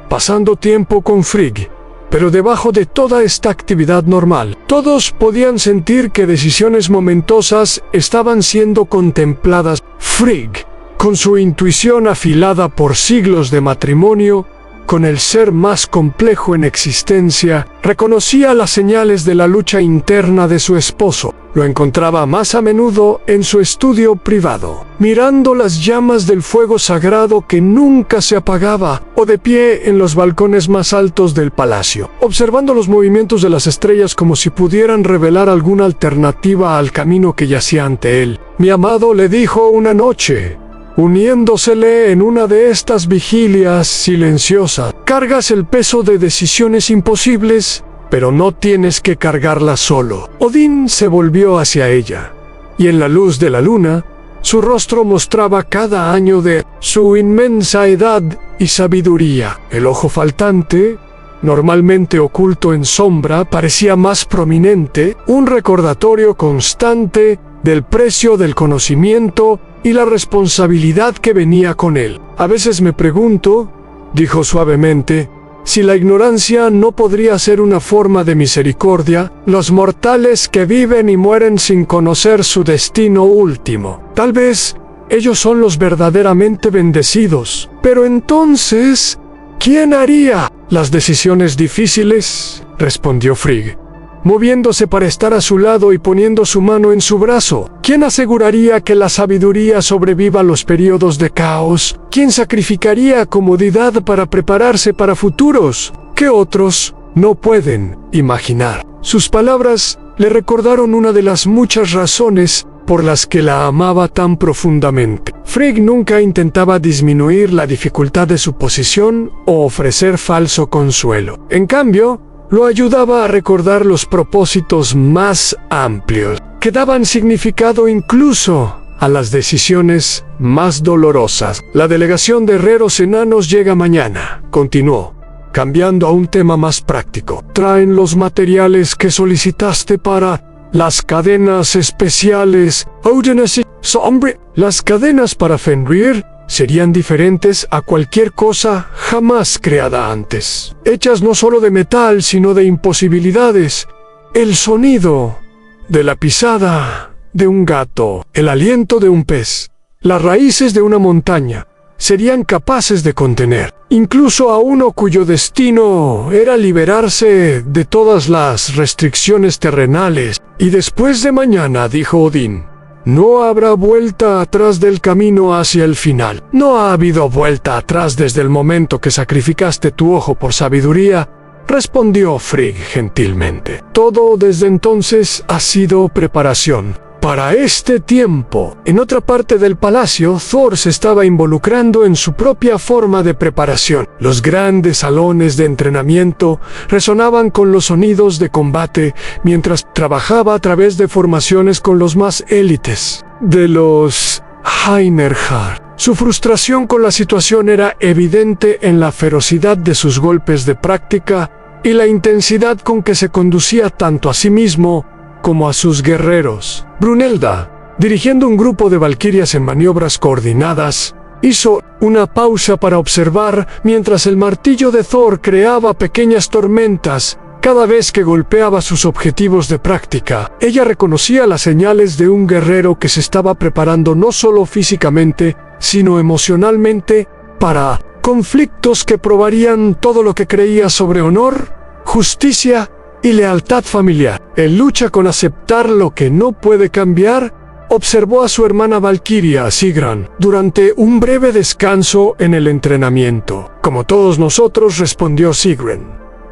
pasando tiempo con Frigg. Pero debajo de toda esta actividad normal, todos podían sentir que decisiones momentosas estaban siendo contempladas. Frigg, con su intuición afilada por siglos de matrimonio, con el ser más complejo en existencia, reconocía las señales de la lucha interna de su esposo. Lo encontraba más a menudo en su estudio privado, mirando las llamas del fuego sagrado que nunca se apagaba, o de pie en los balcones más altos del palacio, observando los movimientos de las estrellas como si pudieran revelar alguna alternativa al camino que yacía ante él. Mi amado le dijo una noche, uniéndosele en una de estas vigilias silenciosas: cargas el peso de decisiones imposibles, pero no tienes que cargarlas solo. Odín se volvió hacia ella, y en la luz de la luna, su rostro mostraba cada año de su inmensa edad y sabiduría. El ojo faltante, normalmente oculto en sombra, parecía más prominente, un recordatorio constante del precio del conocimiento y la responsabilidad que venía con él. A veces me pregunto, dijo suavemente, si la ignorancia no podría ser una forma de misericordia, los mortales que viven y mueren sin conocer su destino último. Tal vez ellos son los verdaderamente bendecidos. Pero entonces, ¿quién haría las decisiones difíciles?, respondió Frigg, moviéndose para estar a su lado y poniendo su mano en su brazo. ¿Quién aseguraría que la sabiduría sobreviva a los periodos de caos? ¿Quién sacrificaría comodidad para prepararse para futuros que otros no pueden imaginar? Sus palabras le recordaron una de las muchas razones por las que la amaba tan profundamente. Frigg nunca intentaba disminuir la dificultad de su posición o ofrecer falso consuelo. En cambio, lo ayudaba a recordar los propósitos más amplios, que daban significado incluso a las decisiones más dolorosas. La delegación de herreros enanos llega mañana, continuó, cambiando a un tema más práctico. Traen los materiales que solicitaste para las cadenas especiales. Las cadenas para Fenrir serían diferentes a cualquier cosa jamás creada antes, hechas no solo de metal, sino de imposibilidades. El sonido de la pisada de un gato, el aliento de un pez, las raíces de una montaña, serían capaces de contener, incluso a uno cuyo destino era liberarse de todas las restricciones terrenales. Y después de mañana, dijo Odín, no habrá vuelta atrás del camino hacia el final. No ha habido vuelta atrás desde el momento que sacrificaste tu ojo por sabiduría, respondió Frigg gentilmente. Todo desde entonces ha sido preparación para este tiempo. En otra parte del palacio, Thor se estaba involucrando en su propia forma de preparación. Los grandes salones de entrenamiento resonaban con los sonidos de combate mientras trabajaba a través de formaciones con los más élites de los Einherjar. Su frustración con la situación era evidente en la ferocidad de sus golpes de práctica y la intensidad con que se conducía tanto a sí mismo como a sus guerreros. Brunelda, dirigiendo un grupo de valquirias en maniobras coordinadas, hizo una pausa para observar mientras el martillo de Thor creaba pequeñas tormentas cada vez que golpeaba sus objetivos de práctica. Ella reconocía las señales de un guerrero que se estaba preparando no solo físicamente, sino emocionalmente para conflictos que probarían todo lo que creía sobre honor, justicia y lealtad familiar. En lucha con aceptar lo que no puede cambiar, observó a su hermana Valquiria, Sigrun, durante un breve descanso en el entrenamiento. Como todos nosotros, respondió Sigrun,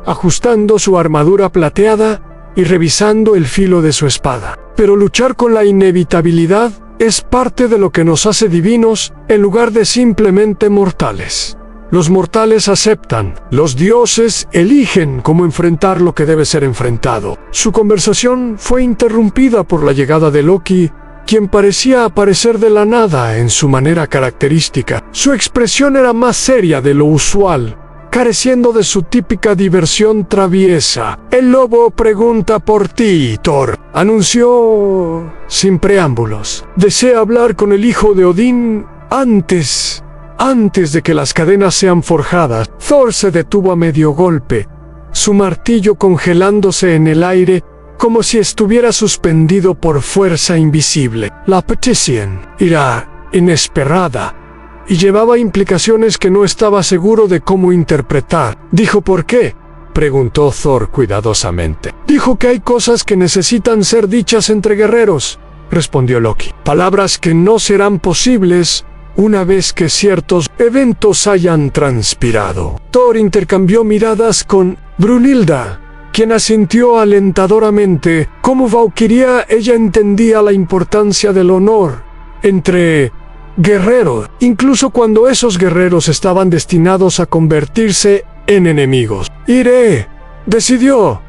ajustando su armadura plateada y revisando el filo de su espada. Pero luchar con la inevitabilidad es parte de lo que nos hace divinos en lugar de simplemente mortales. Los mortales aceptan, los dioses eligen cómo enfrentar lo que debe ser enfrentado. Su conversación fue interrumpida por la llegada de Loki, quien parecía aparecer de la nada en su manera característica. Su expresión era más seria de lo usual, careciendo de su típica diversión traviesa. El lobo pregunta por ti, Thor, anunció sin preámbulos. Desea hablar con el hijo de Odín antes de que las cadenas sean forjadas. Thor se detuvo a medio golpe, su martillo congelándose en el aire como si estuviera suspendido por fuerza invisible. La petición era inesperada, y llevaba implicaciones que no estaba seguro de cómo interpretar. ¿Dijo por qué?, preguntó Thor cuidadosamente. Dijo que hay cosas que necesitan ser dichas entre guerreros, respondió Loki. Palabras que no serán posibles una vez que ciertos eventos hayan transpirado. Thor intercambió miradas con Brunhilda, quien asintió alentadoramente. Como Valkyria, ella entendía la importancia del honor entre guerreros, incluso cuando esos guerreros estaban destinados a convertirse en enemigos. Iré, decidió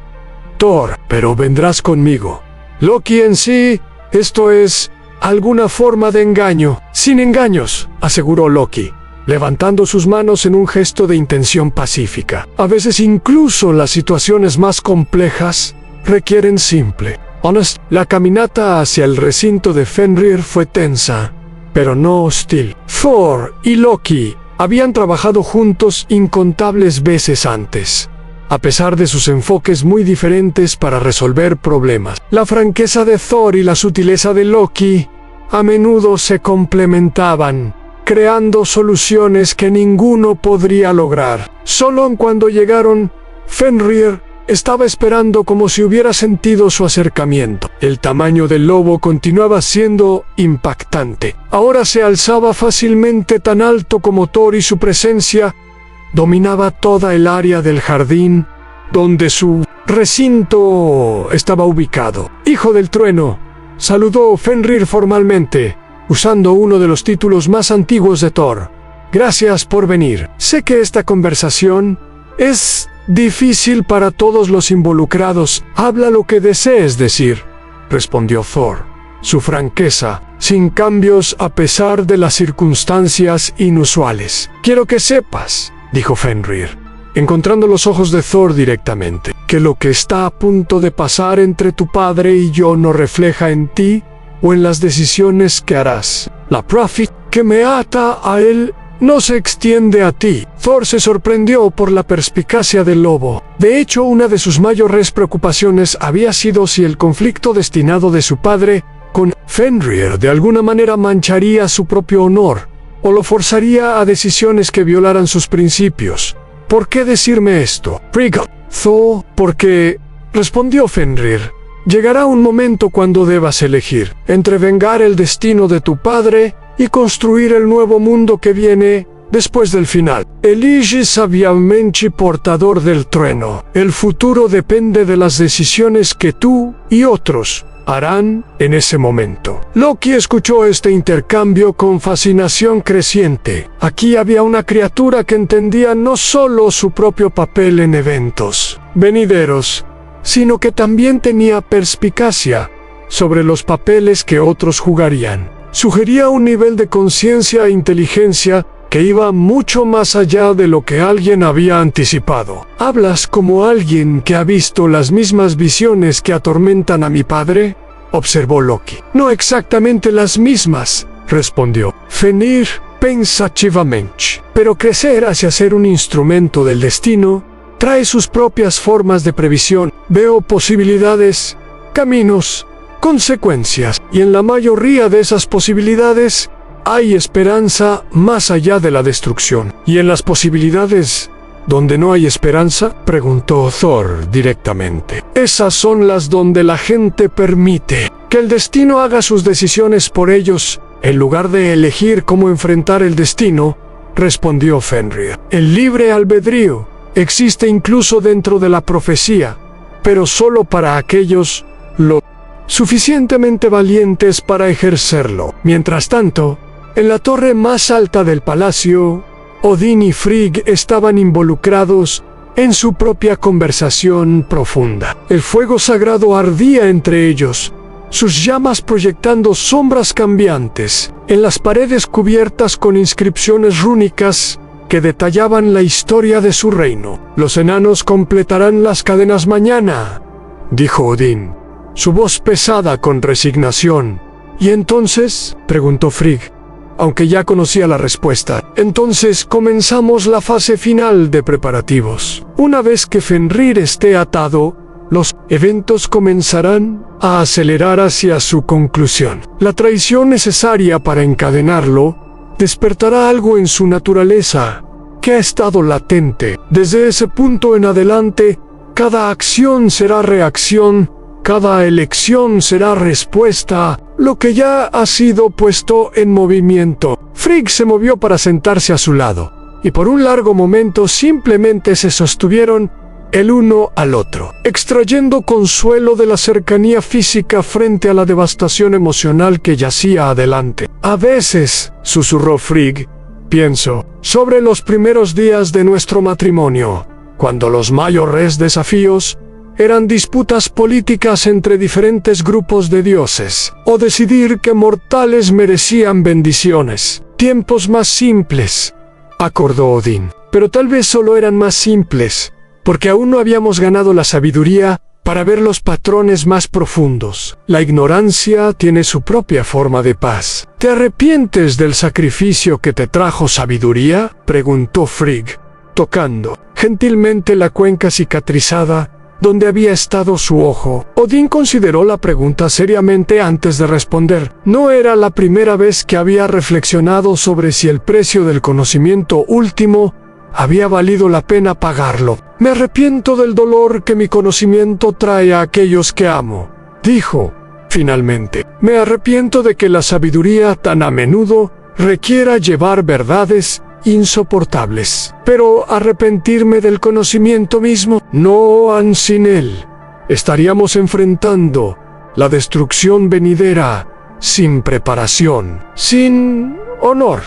Thor, pero vendrás conmigo. Loki en sí, esto es alguna forma de engaño. Sin engaños, aseguró Loki, levantando sus manos en un gesto de intención pacífica. A veces incluso las situaciones más complejas requieren simple honesty. La caminata hacia el recinto de Fenrir fue tensa, pero no hostil. Thor y Loki habían trabajado juntos incontables veces antes, a pesar de sus enfoques muy diferentes para resolver problemas. La franqueza de Thor y la sutileza de Loki a menudo se complementaban, creando soluciones que ninguno podría lograr. Solo cuando llegaron, Fenrir estaba esperando como si hubiera sentido su acercamiento. El tamaño del lobo continuaba siendo impactante. Ahora se alzaba fácilmente tan alto como Thor y su presencia dominaba toda el área del jardín donde su recinto estaba ubicado. Hijo del trueno, saludó Fenrir formalmente, usando uno de los títulos más antiguos de Thor. Gracias por venir. Sé que esta conversación es difícil para todos los involucrados. Habla lo que desees decir, respondió Thor. Su franqueza, sin cambios a pesar de las circunstancias inusuales. Quiero que sepas, dijo Fenrir, encontrando los ojos de Thor directamente, que lo que está a punto de pasar entre tu padre y yo no refleja en ti o en las decisiones que harás. La profecía que me ata a él no se extiende a ti. Thor se sorprendió por la perspicacia del lobo. De hecho, una de sus mayores preocupaciones había sido si el conflicto destinado de su padre con Fenrir de alguna manera mancharía su propio honor o lo forzaría a decisiones que violaran sus principios. ¿Por qué decirme esto? Thor, porque, respondió Fenrir, llegará un momento cuando debas elegir entre vengar el destino de tu padre y construir el nuevo mundo que viene después del final. Elige sabiamente, portador del trueno. El futuro depende de las decisiones que tú y otros harán en ese momento. Loki escuchó este intercambio con fascinación creciente. Aquí había una criatura que entendía no solo su propio papel en eventos venideros, sino que también tenía perspicacia sobre los papeles que otros jugarían. Sugería un nivel de conciencia e inteligencia que iba mucho más allá de lo que alguien había anticipado. ¿Hablas como alguien que ha visto las mismas visiones que atormentan a mi padre?, observó Loki. No exactamente las mismas, respondió Fenrir pensativamente. Pero crecer hacia ser un instrumento del destino trae sus propias formas de previsión. Veo posibilidades, caminos, consecuencias, y en la mayoría de esas posibilidades hay esperanza más allá de la destrucción. ¿Y en las posibilidades donde no hay esperanza?, preguntó Thor directamente. Esas son las donde la gente permite que el destino haga sus decisiones por ellos, en lugar de elegir cómo enfrentar el destino, respondió Fenrir. El libre albedrío existe incluso dentro de la profecía, pero solo para aquellos lo suficientemente valientes para ejercerlo. Mientras tanto, en la torre más alta del palacio, Odín y Frigg estaban involucrados en su propia conversación profunda. El fuego sagrado ardía entre ellos, sus llamas proyectando sombras cambiantes en las paredes cubiertas con inscripciones rúnicas que detallaban la historia de su reino. Los enanos completarán las cadenas mañana, dijo Odín, su voz pesada con resignación. ¿Y entonces?, preguntó Frigg, aunque ya conocía la respuesta. Entonces comenzamos la fase final de preparativos. Una vez que Fenrir esté atado, los eventos comenzarán a acelerar hacia su conclusión. La traición necesaria para encadenarlo despertará algo en su naturaleza que ha estado latente. Desde ese punto en adelante, cada acción será reacción, cada elección será respuesta a lo que ya ha sido puesto en movimiento. Frigg se movió para sentarse a su lado, y por un largo momento simplemente se sostuvieron el uno al otro, extrayendo consuelo de la cercanía física frente a la devastación emocional que yacía adelante. A veces, susurró Frigg, pienso sobre los primeros días de nuestro matrimonio, cuando los mayores desafíos eran disputas políticas entre diferentes grupos de dioses, o decidir que mortales merecían bendiciones. Tiempos más simples, acordó Odín, pero tal vez solo eran más simples, porque aún no habíamos ganado la sabiduría para ver los patrones más profundos. La ignorancia tiene su propia forma de paz. ¿Te arrepientes del sacrificio que te trajo sabiduría?, preguntó Frigg, tocando gentilmente la cuenca cicatrizada donde había estado su ojo. Odín consideró la pregunta seriamente antes de responder. No era la primera vez que había reflexionado sobre si el precio del conocimiento último había valido la pena pagarlo. Me arrepiento del dolor que mi conocimiento trae a aquellos que amo, dijo, finalmente. Me arrepiento de que la sabiduría tan a menudo requiera llevar verdades insoportables. Pero arrepentirme del conocimiento mismo, no, sin él. Estaríamos enfrentando la destrucción venidera sin preparación, sin honor,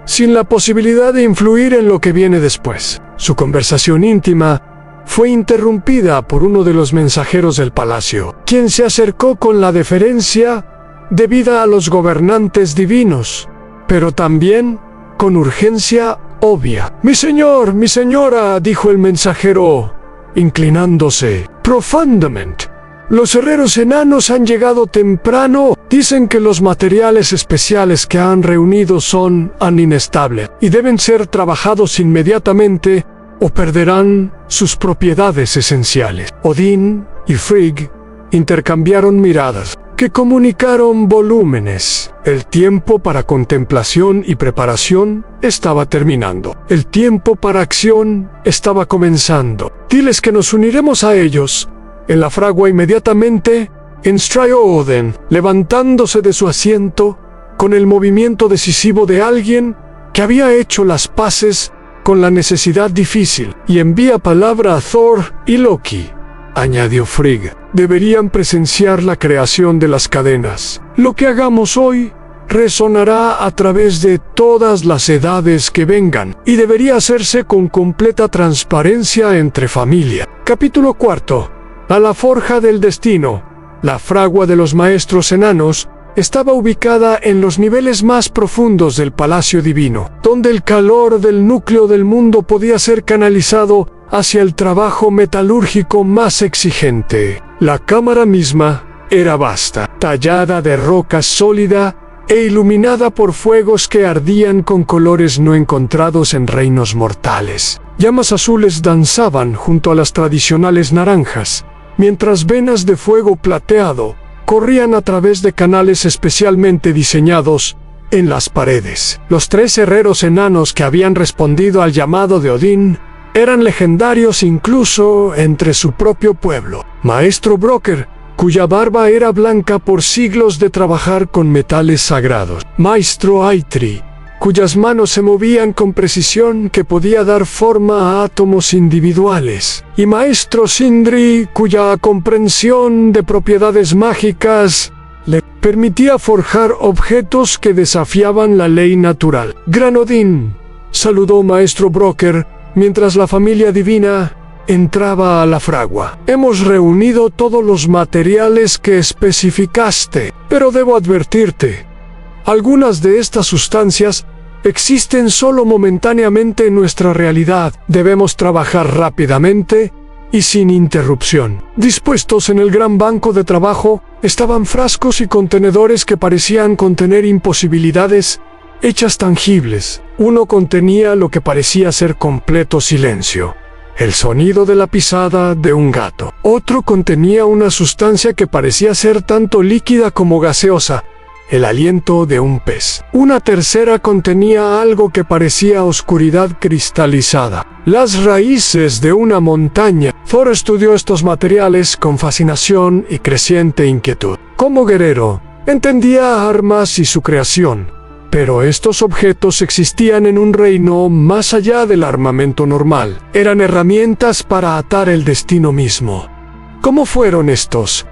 sin la posibilidad de influir en lo que viene después. Su conversación íntima fue interrumpida por uno de los mensajeros del palacio, quien se acercó con la deferencia debida a los gobernantes divinos, pero también con urgencia obvia. Mi señor, mi señora, dijo el mensajero, inclinándose profundamente. Los herreros enanos han llegado temprano. Dicen que los materiales especiales que han reunido son inestables y deben ser trabajados inmediatamente o perderán sus propiedades esenciales. Odín y Frigg intercambiaron miradas que comunicaron volúmenes. El tiempo para contemplación y preparación estaba terminando. El tiempo para acción estaba comenzando. Diles que nos uniremos a ellos en la fragua inmediatamente, instruyó Odín, levantándose de su asiento con el movimiento decisivo de alguien que había hecho las paces con la necesidad difícil, y envía palabra a Thor y Loki, añadió Frigg. Deberían presenciar la creación de las cadenas. Lo que hagamos hoy resonará a través de todas las edades que vengan, y debería hacerse con completa transparencia entre familia. Capítulo 4. A la forja del destino. La fragua de los maestros enanos estaba ubicada en los niveles más profundos del Palacio Divino, donde el calor del núcleo del mundo podía ser canalizado hacia el trabajo metalúrgico más exigente. La cámara misma era vasta, tallada de roca sólida e iluminada por fuegos que ardían con colores no encontrados en reinos mortales. Llamas azules danzaban junto a las tradicionales naranjas, mientras venas de fuego plateado corrían a través de canales especialmente diseñados en las paredes. Los 3 herreros enanos que habían respondido al llamado de Odín eran legendarios incluso entre su propio pueblo. Maestro Brocker, cuya barba era blanca por siglos de trabajar con metales sagrados. Maestro Eitri, cuyas manos se movían con precisión que podía dar forma a átomos individuales. Y Maestro Sindri, cuya comprensión de propiedades mágicas le permitía forjar objetos que desafiaban la ley natural. Gran Odín, saludó Maestro Brocker mientras la familia divina entraba a la fragua. Hemos reunido todos los materiales que especificaste, pero debo advertirte, algunas de estas sustancias existen solo momentáneamente en nuestra realidad. Debemos trabajar rápidamente y sin interrupción. Dispuestos en el gran banco de trabajo estaban frascos y contenedores que parecían contener imposibilidades hechas tangibles. Uno contenía lo que parecía ser completo silencio, el sonido de la pisada de un gato. Otro contenía una sustancia que parecía ser tanto líquida como gaseosa, el aliento de un pez. Una tercera contenía algo que parecía oscuridad cristalizada, las raíces de una montaña. Thor estudió estos materiales con fascinación y creciente inquietud. Como guerrero, entendía armas y su creación, pero estos objetos existían en un reino más allá del armamento normal. Eran herramientas para atar el destino mismo. ¿Cómo fueron estos?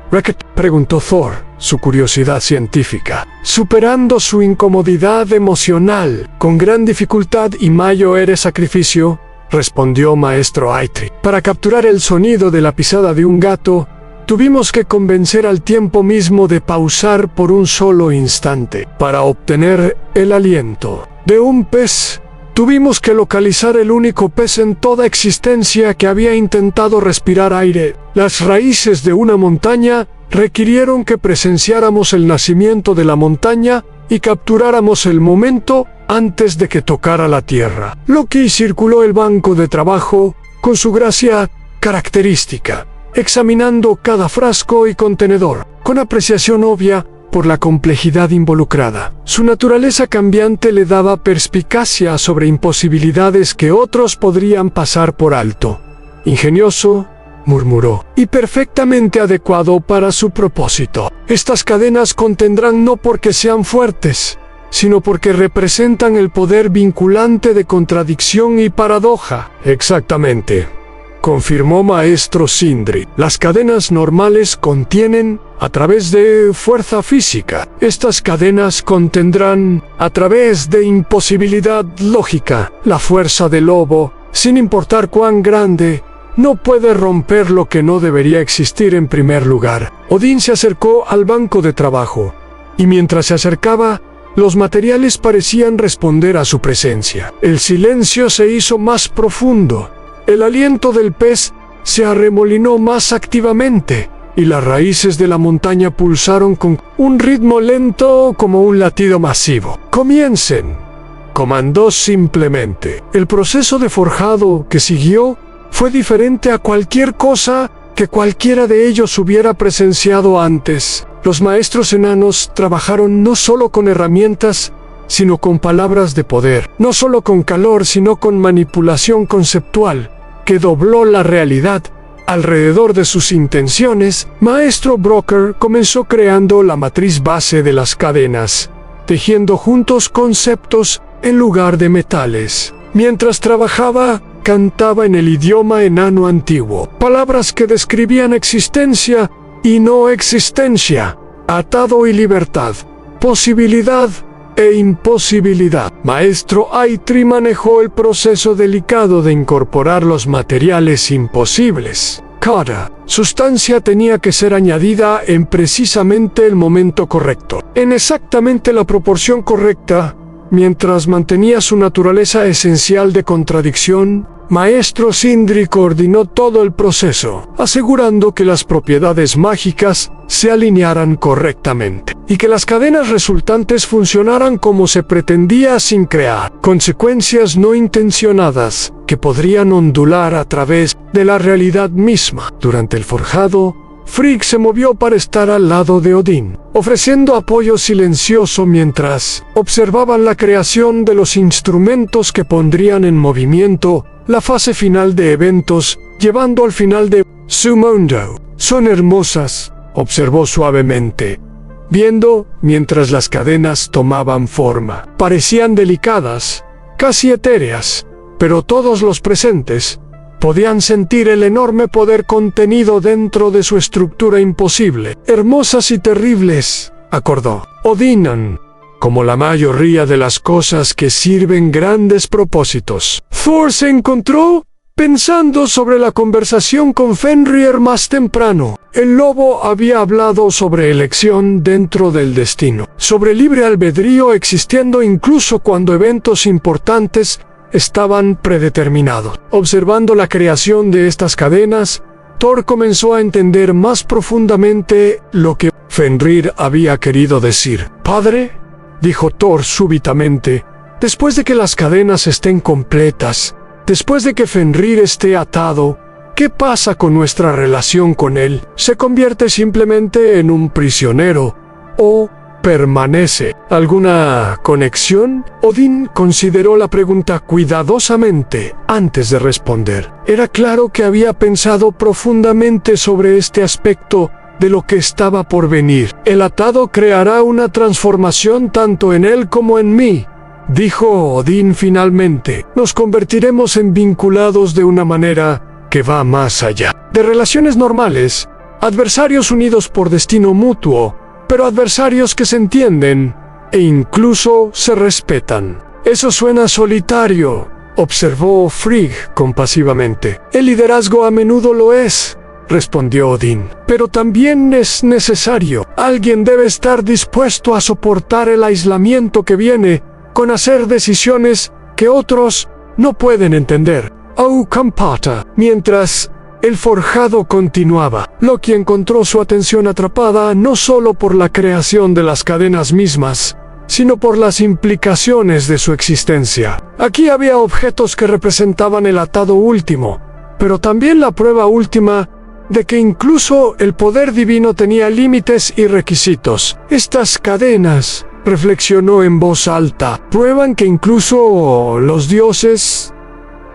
Preguntó Thor, su curiosidad científica, superando su incomodidad emocional. Con gran dificultad y mayor sacrificio, respondió Maestro Eitri. Para capturar el sonido de la pisada de un gato, tuvimos que convencer al tiempo mismo de pausar por un solo instante. Para obtener el aliento de un pez, tuvimos que localizar el único pez en toda existencia que había intentado respirar aire. Las raíces de una montaña requirieron que presenciáramos el nacimiento de la montaña y capturáramos el momento antes de que tocara la tierra. Loki circuló el banco de trabajo con su gracia característica, examinando cada frasco y contenedor, con apreciación obvia por la complejidad involucrada. Su naturaleza cambiante le daba perspicacia sobre imposibilidades que otros podrían pasar por alto. Ingenioso, murmuró, y perfectamente adecuado para su propósito. Estas cadenas contendrán no porque sean fuertes, sino porque representan el poder vinculante de contradicción y paradoja. Exactamente, confirmó Maestro Sindri. Las cadenas normales contienen, a través de fuerza física. Estas cadenas contendrán, a través de imposibilidad lógica, la fuerza del lobo, sin importar cuán grande, no puede romper lo que no debería existir en primer lugar. Odín se acercó al banco de trabajo, y mientras se acercaba, los materiales parecían responder a su presencia. El silencio se hizo más profundo. El aliento del pez se arremolinó más activamente, y las raíces de la montaña pulsaron con un ritmo lento como un latido masivo. «Comiencen», comandó simplemente. El proceso de forjado que siguió fue diferente a cualquier cosa que cualquiera de ellos hubiera presenciado antes. Los maestros enanos trabajaron no solo con herramientas, sino con palabras de poder, no solo con calor, sino con manipulación conceptual, que dobló la realidad. Alrededor de sus intenciones, Maestro Broker comenzó creando la matriz base de las cadenas, tejiendo juntos conceptos en lugar de metales. Mientras trabajaba, cantaba en el idioma enano antiguo, palabras que describían existencia y no existencia, atado y libertad, posibilidad e imposibilidad. Maestro Eitri manejó el proceso delicado de incorporar los materiales imposibles. Cada sustancia tenía que ser añadida en precisamente el momento correcto, en exactamente la proporción correcta, mientras mantenía su naturaleza esencial de contradicción. Maestro Sindri coordinó todo el proceso, asegurando que las propiedades mágicas se alinearan correctamente y que las cadenas resultantes funcionaran como se pretendía sin crear consecuencias no intencionadas que podrían ondular a través de la realidad misma. Durante el forjado, Frigg se movió para estar al lado de Odín, ofreciendo apoyo silencioso mientras observaban la creación de los instrumentos que pondrían en movimiento la fase final de eventos, llevando al final de su mundo. «Son hermosas», observó suavemente, viendo mientras las cadenas tomaban forma. Parecían delicadas, casi etéreas, pero todos los presentes podían sentir el enorme poder contenido dentro de su estructura imposible. «Hermosas y terribles», acordó Odín, como la mayoría de las cosas que sirven grandes propósitos. Thor se encontró pensando sobre la conversación con Fenrir más temprano. El lobo había hablado sobre elección dentro del destino, sobre libre albedrío existiendo incluso cuando eventos importantes estaban predeterminados. Observando la creación de estas cadenas, Thor comenzó a entender más profundamente lo que Fenrir había querido decir. «Padre», dijo Thor súbitamente, «después de que las cadenas estén completas, después de que Fenrir esté atado, ¿qué pasa con nuestra relación con él? ¿Se convierte simplemente en un prisionero? ¿O permanece. ¿Alguna conexión? Odín consideró la pregunta cuidadosamente antes de responder. Era claro que había pensado profundamente sobre este aspecto de lo que estaba por venir. El atado creará una transformación tanto en él como en mí, dijo Odín finalmente. Nos convertiremos en vinculados de una manera que va más allá de relaciones normales, adversarios unidos por destino mutuo, pero adversarios que se entienden e incluso se respetan. Eso suena solitario, observó Frigg compasivamente. El liderazgo a menudo lo es, respondió Odín, pero también es necesario. Alguien debe estar dispuesto a soportar el aislamiento que viene con hacer decisiones que otros no pueden entender. Campata. Mientras el forjado continuaba, Loki encontró su atención atrapada no solo por la creación de las cadenas mismas, sino por las implicaciones de su existencia. Aquí había objetos que representaban el atado último, pero también la prueba última de que incluso el poder divino tenía límites y requisitos. Estas cadenas, reflexionó en voz alta, prueban que incluso los dioses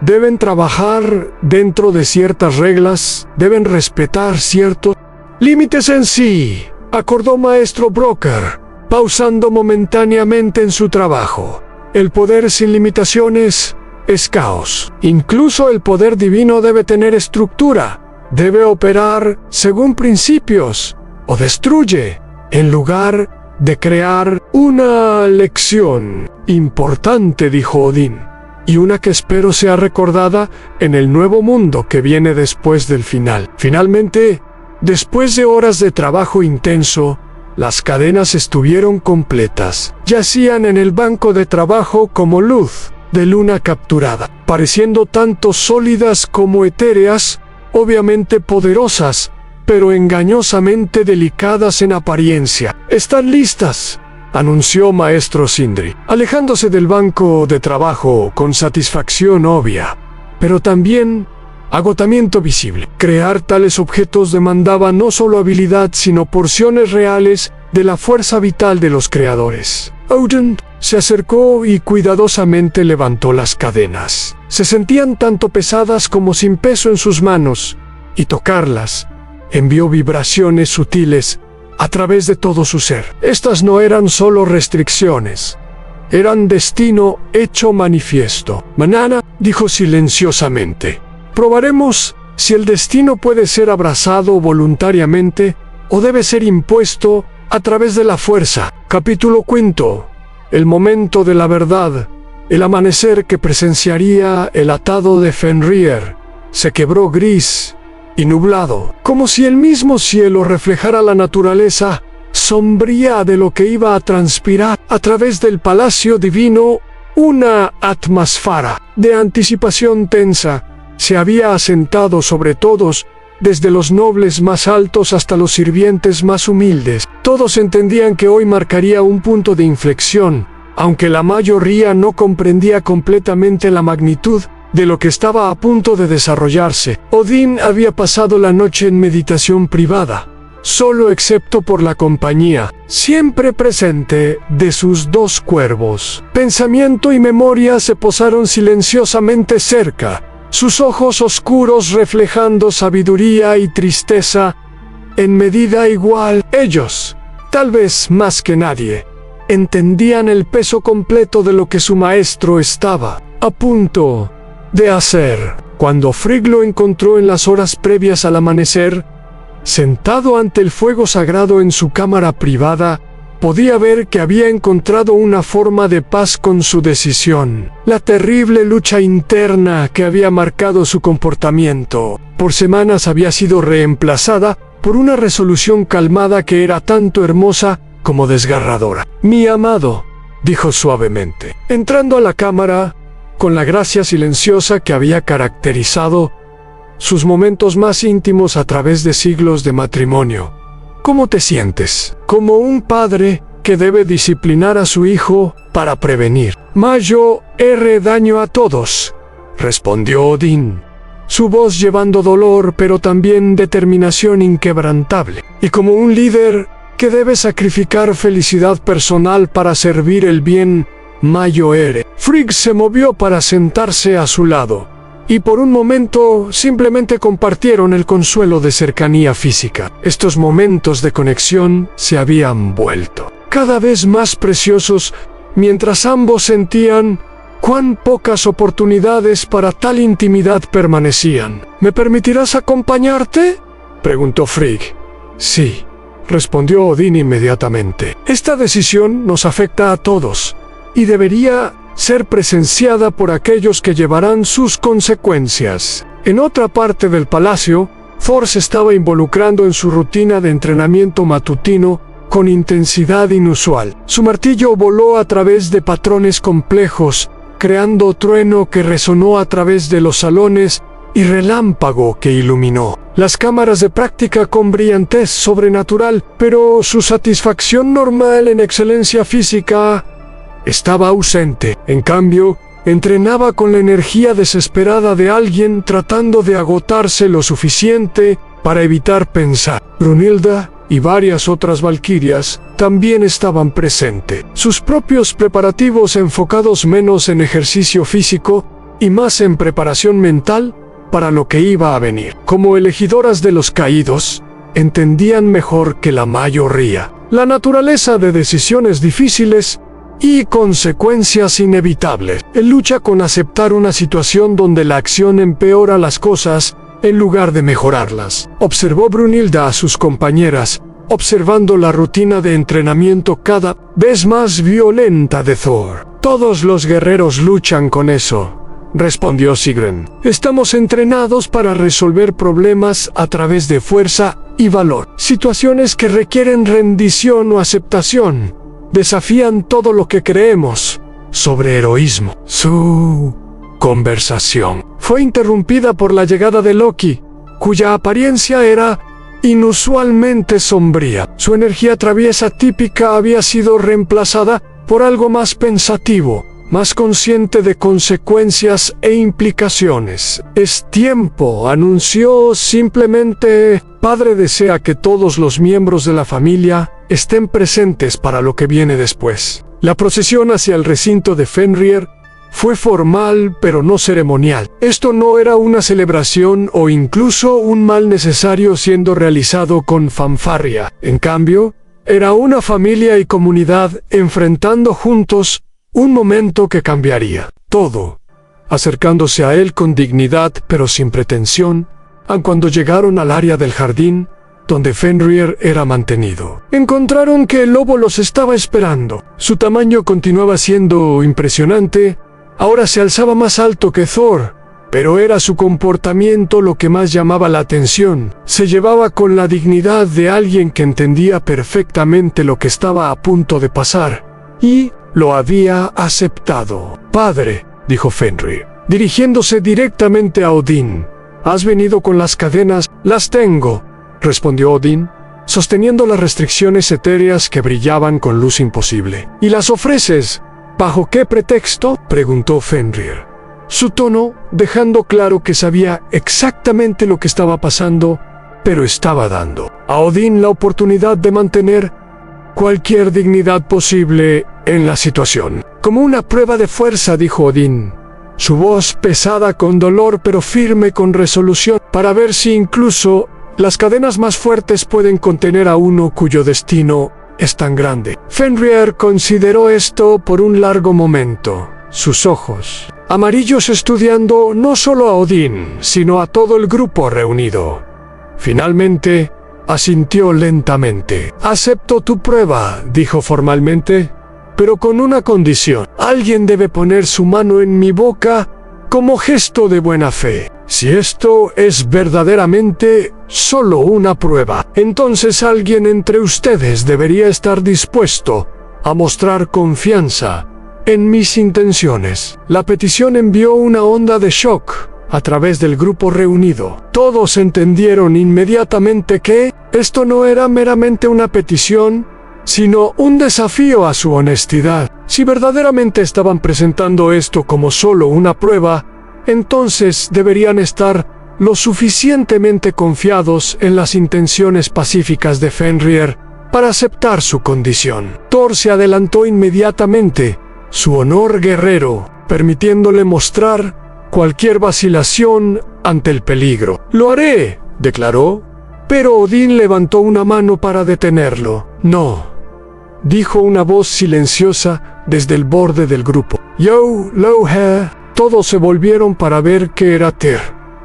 deben trabajar dentro de ciertas reglas, deben respetar ciertos límites en sí, acordó Maestro Broker, pausando momentáneamente en su trabajo. El poder sin limitaciones es caos. Incluso el poder divino debe tener estructura, debe operar según principios, o destruye, en lugar de crear una lección importante, dijo Odín. Y una que espero sea recordada en el nuevo mundo que viene después del final. Finalmente, después de horas de trabajo intenso, las cadenas estuvieron completas. Yacían en el banco de trabajo como luz de luna capturada, pareciendo tanto sólidas como etéreas, obviamente poderosas, pero engañosamente delicadas en apariencia. «Están listas», anunció Maestro Sindri, alejándose del banco de trabajo con satisfacción obvia, pero también agotamiento visible. Crear tales objetos demandaba no solo habilidad, sino porciones reales de la fuerza vital de los creadores. Odin se acercó y cuidadosamente levantó las cadenas. Se sentían tanto pesadas como sin peso en sus manos, y tocarlas envió vibraciones sutiles a través de todo su ser. Estas no eran solo restricciones, eran destino hecho manifiesto. Manana dijo silenciosamente: probaremos si el destino puede ser abrazado voluntariamente o debe ser impuesto a través de la fuerza. Capítulo quinto. El momento de la verdad. El amanecer que presenciaría el atado de Fenrir se quebró gris y nublado, como si el mismo cielo reflejara la naturaleza sombría de lo que iba a transpirar. A través del palacio divino, una atmósfera de anticipación tensa se había asentado sobre todos, desde los nobles más altos hasta los sirvientes más humildes. Todos entendían que hoy marcaría un punto de inflexión, aunque la mayoría no comprendía completamente la magnitud de lo que estaba a punto de desarrollarse. Odín había pasado la noche en meditación privada, solo excepto por la compañía, siempre presente, de sus dos cuervos. Pensamiento y memoria se posaron silenciosamente cerca, sus ojos oscuros reflejando sabiduría y tristeza en medida igual. Ellos, tal vez más que nadie, entendían el peso completo de lo que su maestro estaba a punto de hacer. Cuando Frigg lo encontró en las horas previas al amanecer, sentado ante el fuego sagrado en su cámara privada, podía ver que había encontrado una forma de paz con su decisión. La terrible lucha interna que había marcado su comportamiento por semanas había sido reemplazada por una resolución calmada que era tanto hermosa como desgarradora. «Mi amado», dijo suavemente, entrando a la cámara con la gracia silenciosa que había caracterizado sus momentos más íntimos a través de siglos de matrimonio. «¿Cómo te sientes?» «Como un padre que debe disciplinar a su hijo para prevenir». «Mayo haré daño a todos», respondió Odín, su voz llevando dolor pero también determinación inquebrantable. «Y como un líder que debe sacrificar felicidad personal para servir el bien mayor. Frigg se movió para sentarse a su lado, y por un momento simplemente compartieron el consuelo de cercanía física. Estos momentos de conexión se habían vuelto cada vez más preciosos mientras ambos sentían cuán pocas oportunidades para tal intimidad permanecían. ¿Me permitirás acompañarte?, preguntó Frigg. Sí, respondió Odín inmediatamente. Esta decisión nos afecta a todos, y debería ser presenciada por aquellos que llevarán sus consecuencias. En otra parte del palacio, Thor se estaba involucrando en su rutina de entrenamiento matutino con intensidad inusual. Su martillo voló a través de patrones complejos, creando trueno que resonó a través de los salones y relámpago que iluminó las cámaras de práctica con brillantez sobrenatural, pero su satisfacción normal en excelencia física estaba ausente. En cambio, entrenaba con la energía desesperada de alguien tratando de agotarse lo suficiente para evitar pensar. Brunilda y varias otras valquirias también estaban presentes. Sus propios preparativos enfocados menos en ejercicio físico y más en preparación mental para lo que iba a venir. Como elegidoras de los caídos, entendían mejor que la mayoría la naturaleza de decisiones difíciles y consecuencias inevitables. En lucha con aceptar una situación donde la acción empeora las cosas en lugar de mejorarlas. Observó Brunilda a sus compañeras, observando la rutina de entrenamiento cada vez más violenta de Thor. Todos los guerreros luchan con eso, respondió Sigrun. Estamos entrenados para resolver problemas a través de fuerza y valor. Situaciones que requieren rendición o aceptación desafían todo lo que creemos sobre heroísmo. Su conversación fue interrumpida por la llegada de Loki, cuya apariencia era inusualmente sombría. Su energía traviesa típica había sido reemplazada por algo más pensativo, más consciente de consecuencias e implicaciones. Es tiempo, anunció simplemente. Padre desea que todos los miembros de la familia estén presentes para lo que viene después. La procesión hacia el recinto de Fenrir fue formal pero no ceremonial. Esto no era una celebración o incluso un mal necesario siendo realizado con fanfarria. En cambio, era una familia y comunidad enfrentando juntos un momento que cambiaría todo, acercándose a él con dignidad pero sin pretensión. Cuando llegaron al área del jardín, donde Fenrir era mantenido, encontraron que el lobo los estaba esperando. Su tamaño continuaba siendo impresionante, ahora se alzaba más alto que Thor, pero era su comportamiento lo que más llamaba la atención. Se llevaba con la dignidad de alguien que entendía perfectamente lo que estaba a punto de pasar, y lo había aceptado. Padre, dijo Fenrir, dirigiéndose directamente a Odín. ¿Has venido con las cadenas? Las tengo, respondió Odín, sosteniendo las restricciones etéreas que brillaban con luz imposible. ¿Y las ofreces? ¿Bajo qué pretexto?, preguntó Fenrir, su tono dejando claro que sabía exactamente lo que estaba pasando, pero estaba dando a Odín la oportunidad de mantener cualquier dignidad posible en la situación. Como una prueba de fuerza, dijo Odín, su voz pesada con dolor pero firme con resolución, para ver si incluso las cadenas más fuertes pueden contener a uno cuyo destino es tan grande. Fenrir consideró esto por un largo momento, sus ojos amarillos estudiando no solo a Odín, sino a todo el grupo reunido. Finalmente, asintió lentamente. Acepto tu prueba, dijo formalmente, pero con una condición. Alguien debe poner su mano en mi boca como gesto de buena fe. Si esto es verdaderamente solo una prueba, entonces alguien entre ustedes debería estar dispuesto a mostrar confianza en mis intenciones. La petición envió una onda de shock a través del grupo reunido. Todos entendieron inmediatamente que esto no era meramente una petición, sino un desafío a su honestidad. Si verdaderamente estaban presentando esto como solo una prueba, entonces deberían estar lo suficientemente confiados en las intenciones pacíficas de Fenrir para aceptar su condición. Thor se adelantó inmediatamente, su honor guerrero, permitiéndole mostrar cualquier vacilación ante el peligro. «Lo haré», declaró, pero Odín levantó una mano para detenerlo. «No», dijo una voz silenciosa desde el borde del grupo. «Yo, Lohe». Todos se volvieron para ver que era Tyr,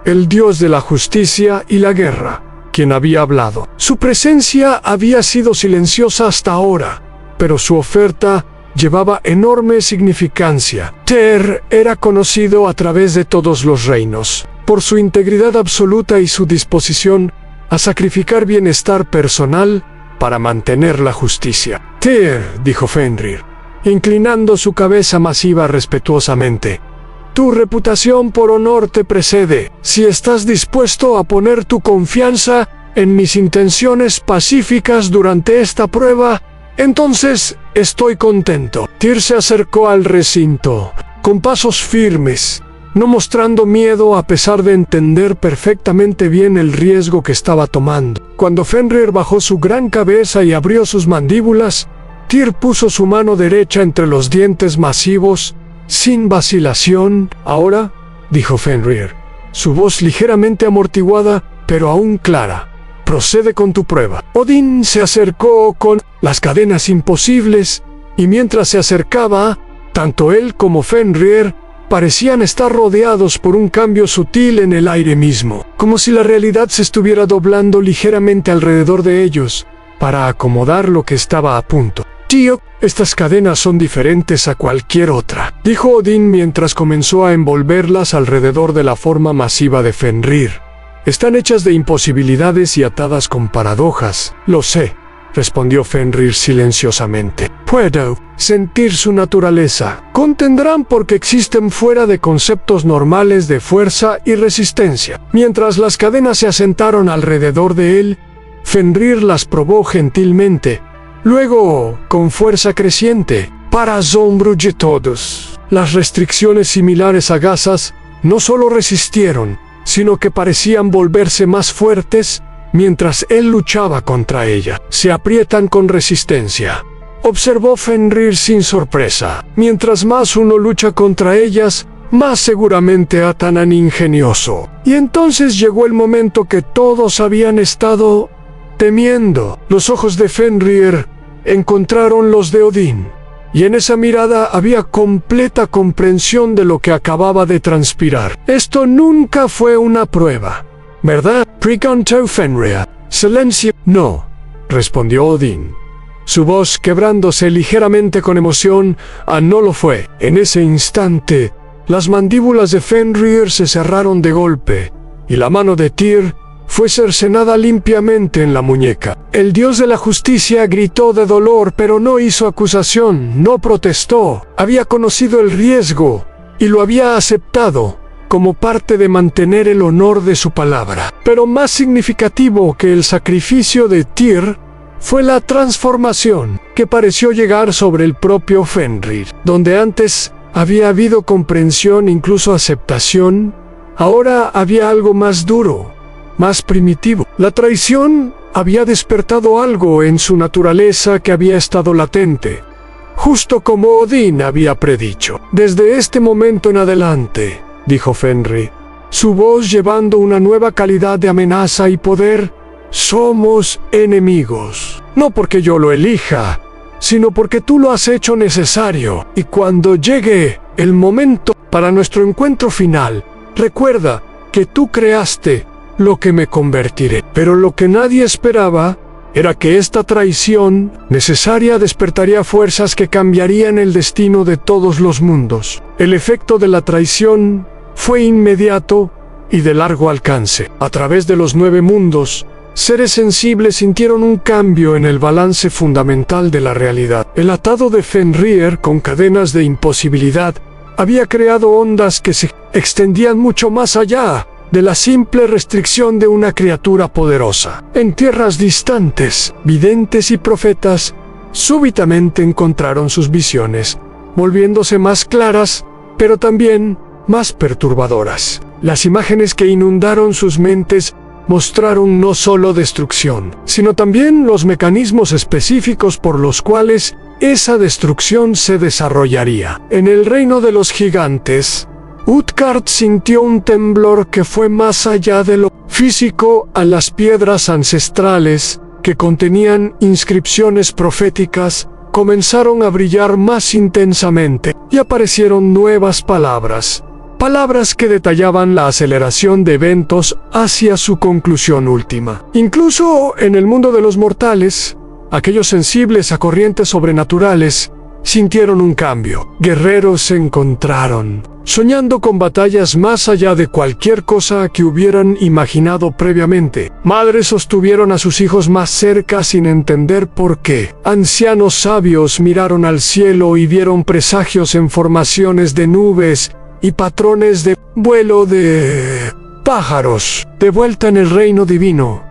el dios de la justicia y la guerra, quien había hablado. Su presencia había sido silenciosa hasta ahora, pero su oferta llevaba enorme significancia. Tyr era conocido a través de todos los reinos, por su integridad absoluta y su disposición a sacrificar bienestar personal para mantener la justicia. «Tyr», dijo Fenrir, inclinando su cabeza masiva respetuosamente, «tu reputación por honor te precede. Si estás dispuesto a poner tu confianza en mis intenciones pacíficas durante esta prueba, entonces estoy contento». Tyr se acercó al recinto, con pasos firmes, no mostrando miedo a pesar de entender perfectamente bien el riesgo que estaba tomando. Cuando Fenrir bajó su gran cabeza y abrió sus mandíbulas, Tyr puso su mano derecha entre los dientes masivos, sin vacilación. «Ahora», dijo Fenrir, su voz ligeramente amortiguada, pero aún clara, «procede con tu prueba». Odín se acercó con las cadenas imposibles, y mientras se acercaba, tanto él como Fenrir parecían estar rodeados por un cambio sutil en el aire mismo, como si la realidad se estuviera doblando ligeramente alrededor de ellos, para acomodar lo que estaba a punto. «Tío, estas cadenas son diferentes a cualquier otra», dijo Odín mientras comenzó a envolverlas alrededor de la forma masiva de Fenrir. «Están hechas de imposibilidades y atadas con paradojas». «Lo sé», respondió Fenrir silenciosamente. «Puedo sentir su naturaleza. Contendrán porque existen fuera de conceptos normales de fuerza y resistencia». Mientras las cadenas se asentaron alrededor de él, Fenrir las probó gentilmente. Luego, con fuerza creciente, para asombro de todos, las restricciones similares a gasas no solo resistieron, sino que parecían volverse más fuertes mientras él luchaba contra ella. «Se aprietan con resistencia», observó Fenrir sin sorpresa. «Mientras más uno lucha contra ellas, más seguramente atan al ingenioso». Y entonces llegó el momento que todos habían estado temiendo. Los ojos de Fenrir encontraron los de Odín, y en esa mirada había completa comprensión de lo que acababa de transpirar. «Esto nunca fue una prueba, ¿verdad?», preguntó Fenrir. «Silencio». «No», respondió Odín, su voz quebrándose ligeramente con emoción. «No lo fue». En ese instante, las mandíbulas de Fenrir se cerraron de golpe, y la mano de Tyr fue cercenada limpiamente en la muñeca. El dios de la justicia gritó de dolor, pero no hizo acusación, no protestó. Había conocido el riesgo y lo había aceptado como parte de mantener el honor de su palabra. Pero más significativo que el sacrificio de Tyr fue la transformación que pareció llegar sobre el propio Fenrir. Donde antes había habido comprensión, incluso aceptación, ahora había algo más duro, más primitivo. La traición había despertado algo en su naturaleza que había estado latente, justo como Odín había predicho. «Desde este momento en adelante», dijo Fenrir, su voz llevando una nueva calidad de amenaza y poder, «somos enemigos. No porque yo lo elija, sino porque tú lo has hecho necesario. Y cuando llegue el momento para nuestro encuentro final, recuerda que tú creaste lo que me convertiré». Pero lo que nadie esperaba era que esta traición necesaria despertaría fuerzas que cambiarían el destino de todos los mundos. El efecto de la traición fue inmediato y de largo alcance. A través de los 9 mundos, seres sensibles sintieron un cambio en el balance fundamental de la realidad. El atado de Fenrir con cadenas de imposibilidad había creado ondas que se extendían mucho más allá de la simple restricción de una criatura poderosa. En tierras distantes, videntes y profetas súbitamente encontraron sus visiones, volviéndose más claras, pero también más perturbadoras. Las imágenes que inundaron sus mentes mostraron no solo destrucción, sino también los mecanismos específicos por los cuales esa destrucción se desarrollaría. En el reino de los gigantes, Utgard sintió un temblor que fue más allá de lo físico. A las piedras ancestrales, que contenían inscripciones proféticas, comenzaron a brillar más intensamente, y aparecieron nuevas palabras. Palabras que detallaban la aceleración de eventos hacia su conclusión última. Incluso en el mundo de los mortales, aquellos sensibles a corrientes sobrenaturales sintieron un cambio. Guerreros se encontraron, soñando con batallas más allá de cualquier cosa que hubieran imaginado previamente. Madres sostuvieron a sus hijos más cerca sin entender por qué. Ancianos sabios miraron al cielo y vieron presagios en formaciones de nubes y patrones de vuelo de pájaros. De vuelta en el reino divino,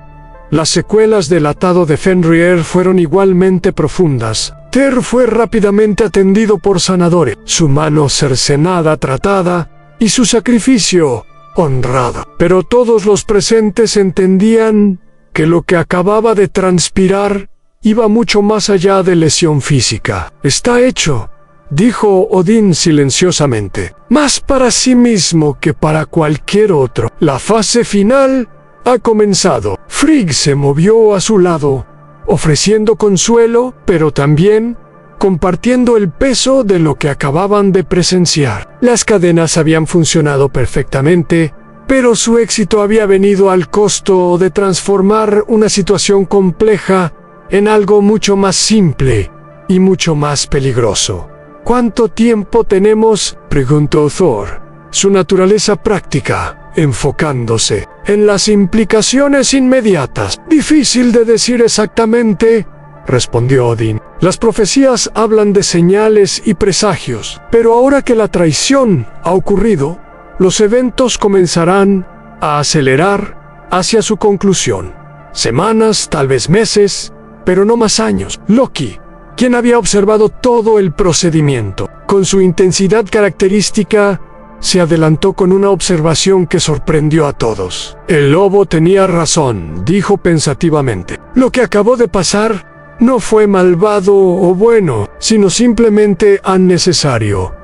las secuelas del atado de Fenrir fueron igualmente profundas. Ter fue rápidamente atendido por sanadores, su mano cercenada tratada y su sacrificio honrado. Pero todos los presentes entendían que lo que acababa de transpirar iba mucho más allá de lesión física. «Está hecho», dijo Odín silenciosamente, «más para sí mismo que para cualquier otro. La fase final ha comenzado». Frigg se movió a su lado, ofreciendo consuelo, pero también compartiendo el peso de lo que acababan de presenciar. Las cadenas habían funcionado perfectamente, pero su éxito había venido al costo de transformar una situación compleja en algo mucho más simple y mucho más peligroso. «¿Cuánto tiempo tenemos?», preguntó Thor, su naturaleza práctica enfocándose en las implicaciones inmediatas. «Difícil de decir exactamente», respondió Odín. «Las profecías hablan de señales y presagios, pero ahora que la traición ha ocurrido, los eventos comenzarán a acelerar hacia su conclusión. Semanas, tal vez meses, pero no más años». Loki, quien había observado todo el procedimiento, con su intensidad característica, se adelantó con una observación que sorprendió a todos. «El lobo tenía razón», dijo pensativamente. «Lo que acabó de pasar no fue malvado o bueno, sino simplemente innecesario.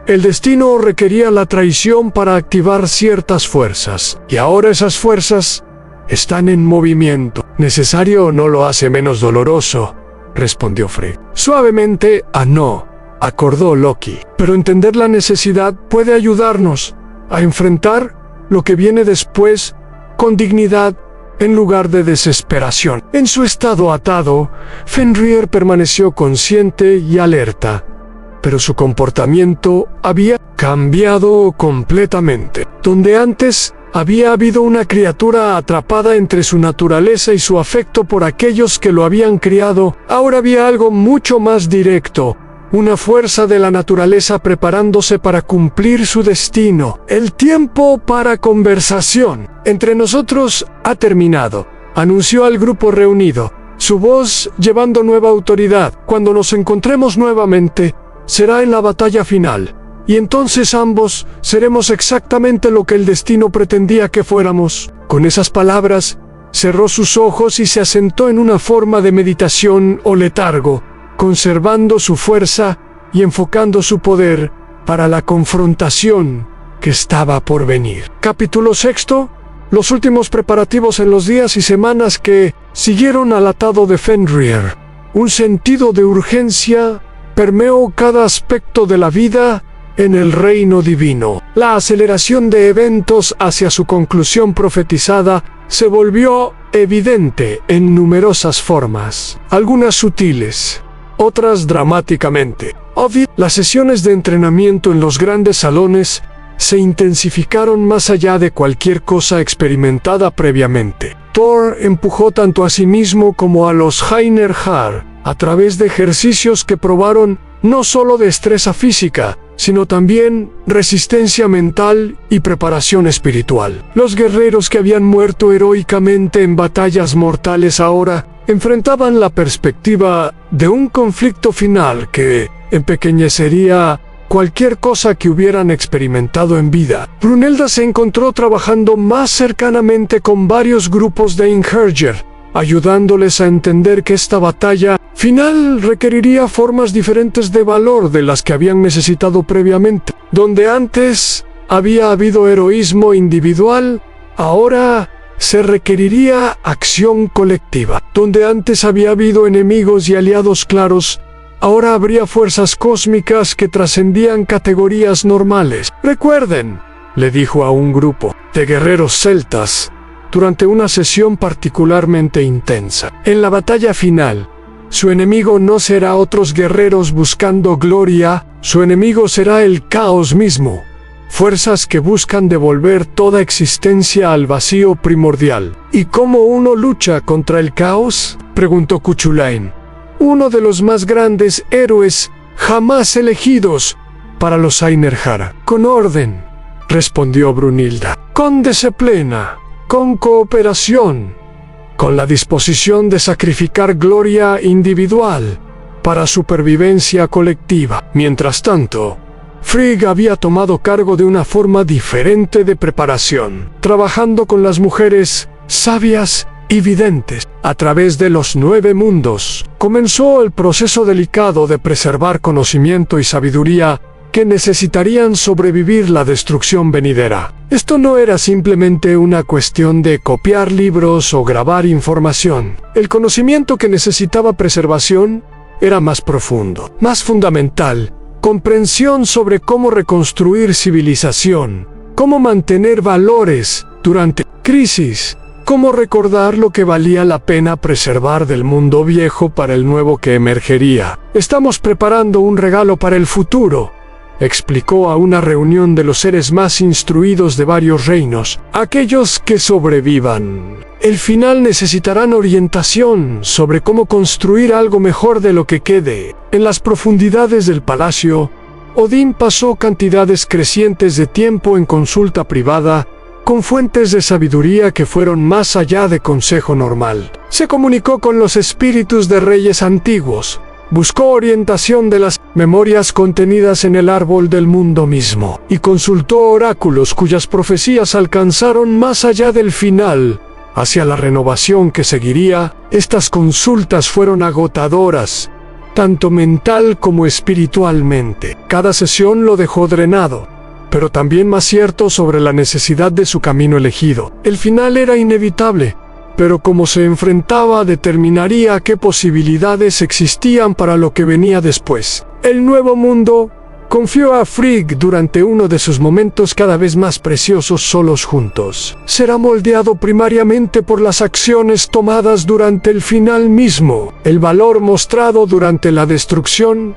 El destino requería la traición para activar ciertas fuerzas, y ahora esas fuerzas están en movimiento. Necesario no lo hace menos doloroso», respondió Frigg. «Suavemente, no», acordó Loki. «Pero entender la necesidad puede ayudarnos a enfrentar lo que viene después con dignidad en lugar de desesperación». En su estado atado, Fenrir permaneció consciente y alerta, pero su comportamiento había cambiado completamente. Donde antes había habido una criatura atrapada entre su naturaleza y su afecto por aquellos que lo habían criado, ahora había algo mucho más directo. Una fuerza de la naturaleza preparándose para cumplir su destino. «El tiempo para conversación entre nosotros ha terminado», anunció al grupo reunido, su voz llevando nueva autoridad. «Cuando nos encontremos nuevamente, será en la batalla final, y entonces ambos seremos exactamente lo que el destino pretendía que fuéramos». Con esas palabras, cerró sus ojos y se asentó en una forma de meditación o letargo, conservando su fuerza y enfocando su poder para la confrontación que estaba por venir. Capítulo 6. Los últimos preparativos en los días y semanas que siguieron al atado de Fenrir. Un sentido de urgencia permeó cada aspecto de la vida en el reino divino. La aceleración de eventos hacia su conclusión profetizada se volvió evidente en numerosas formas, algunas sutiles, otras dramáticamente. Las sesiones de entrenamiento en los grandes salones se intensificaron más allá de cualquier cosa experimentada previamente. Thor empujó tanto a sí mismo como a los Einherjar a través de ejercicios que probaron no solo destreza física, sino también resistencia mental y preparación espiritual. Los guerreros que habían muerto heroicamente en batallas mortales ahora enfrentaban la perspectiva de un conflicto final que empequeñecería cualquier cosa que hubieran experimentado en vida. Brunilda se encontró trabajando más cercanamente con varios grupos de Inherjer, ayudándoles a entender que esta batalla final requeriría formas diferentes de valor de las que habían necesitado previamente. Donde antes había habido heroísmo individual, ahora se requeriría acción colectiva. Donde antes había habido enemigos y aliados claros, ahora habría fuerzas cósmicas que trascendían categorías normales. Recuerden, le dijo a un grupo de guerreros celtas durante una sesión particularmente intensa. En la batalla final, su enemigo no será otros guerreros buscando gloria, su enemigo será el caos mismo. Fuerzas que buscan devolver toda existencia al vacío primordial. ¿Y cómo uno lucha contra el caos?, preguntó Cuchulain, uno de los más grandes héroes jamás elegidos para los Einherjar. Con orden, respondió Brunilda. Con disciplina, con cooperación, con la disposición de sacrificar gloria individual para supervivencia colectiva. Mientras tanto, Frigg había tomado cargo de una forma diferente de preparación, trabajando con las mujeres sabias y videntes. A través de los 9 mundos, comenzó el proceso delicado de preservar conocimiento y sabiduría que necesitarían sobrevivir la destrucción venidera. Esto no era simplemente una cuestión de copiar libros o grabar información. El conocimiento que necesitaba preservación era más profundo, más fundamental. Comprensión sobre cómo reconstruir civilización, cómo mantener valores durante crisis, cómo recordar lo que valía la pena preservar del mundo viejo para el nuevo que emergería. Estamos preparando un regalo para el futuro, explicó a una reunión de los seres más instruidos de varios reinos. Aquellos que sobrevivan el final necesitarán orientación sobre cómo construir algo mejor de lo que quede. En las profundidades del palacio, Odín pasó cantidades crecientes de tiempo en consulta privada con fuentes de sabiduría que fueron más allá de consejo normal. Se comunicó con los espíritus de reyes antiguos, buscó orientación de las memorias contenidas en el árbol del mundo mismo, y consultó oráculos cuyas profecías alcanzaron más allá del final, hacia la renovación que seguiría. Estas consultas fueron agotadoras, tanto mental como espiritualmente. Cada sesión lo dejó drenado, pero también más cierto sobre la necesidad de su camino elegido. El final era inevitable, pero cómo se enfrentaba determinaría qué posibilidades existían para lo que venía después. El nuevo mundo confió a Frigg durante uno de sus momentos cada vez más preciosos solos juntos. Será moldeado primariamente por las acciones tomadas durante el final mismo. El valor mostrado durante la destrucción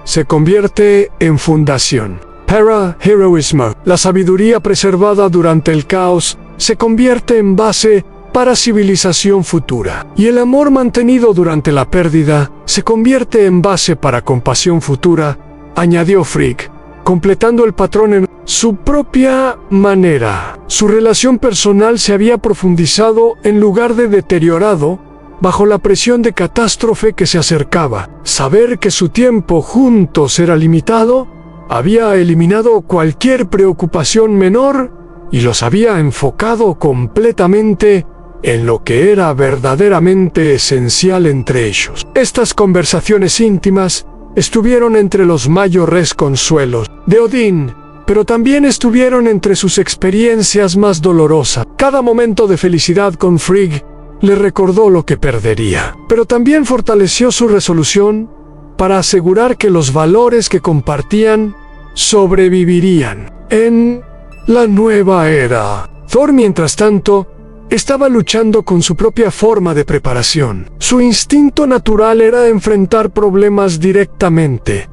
se convierte en fundación. Para-heroismo. La sabiduría preservada durante el caos se convierte en base para civilización futura. Y el amor mantenido durante la pérdida se convierte en base para compasión futura, añadió Frigg, completando el patrón en su propia manera. Su relación personal se había profundizado en lugar de deteriorado bajo la presión de catástrofe que se acercaba. Saber que su tiempo juntos era limitado había eliminado cualquier preocupación menor y los había enfocado completamente en lo que era verdaderamente esencial entre ellos. Estas conversaciones íntimas estuvieron entre los mayores consuelos de Odín, pero también estuvieron entre sus experiencias más dolorosas. Cada momento de felicidad con Frigg le recordó lo que perdería, pero también fortaleció su resolución para asegurar que los valores que compartían sobrevivirían en la nueva era. Thor, mientras tanto, estaba luchando con su propia forma de preparación. Su instinto natural era enfrentar problemas directamente,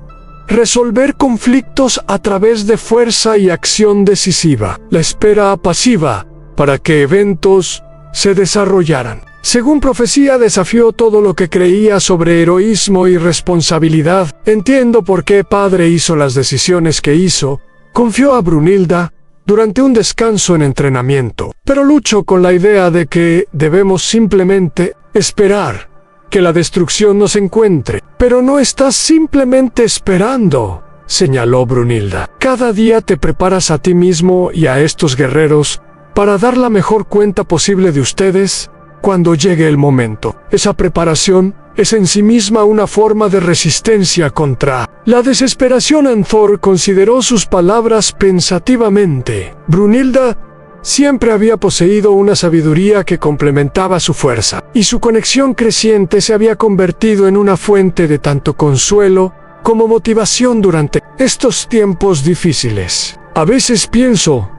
resolver conflictos a través de fuerza y acción decisiva, la espera pasiva para que eventos se desarrollaran. Según profecía, desafió todo lo que creía sobre heroísmo y responsabilidad. Entiendo por qué padre hizo las decisiones que hizo, confió a Brunilda durante un descanso en entrenamiento. Pero lucho con la idea de que debemos simplemente esperar que la destrucción nos encuentre. Pero no estás simplemente esperando, señaló Brunilda. Cada día te preparas a ti mismo y a estos guerreros para dar la mejor cuenta posible de ustedes cuando llegue el momento. Esa preparación es en sí misma una forma de resistencia contra la desesperación. Anthor consideró sus palabras pensativamente. Brunilda siempre había poseído una sabiduría que complementaba su fuerza, y su conexión creciente se había convertido en una fuente de tanto consuelo como motivación durante estos tiempos difíciles. A veces pienso,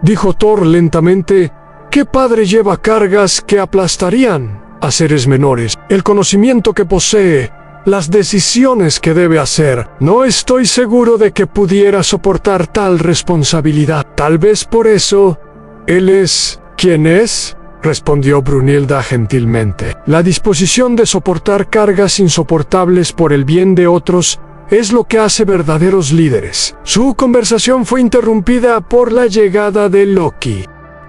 dijo Thor lentamente, ¿qué padre lleva cargas que aplastarían a seres menores? El conocimiento que posee, las decisiones que debe hacer. No estoy seguro de que pudiera soportar tal responsabilidad. Tal vez por eso, él es quien es, respondió Brunilda gentilmente. La disposición de soportar cargas insoportables por el bien de otros es lo que hace verdaderos líderes. Su conversación fue interrumpida por la llegada de Loki,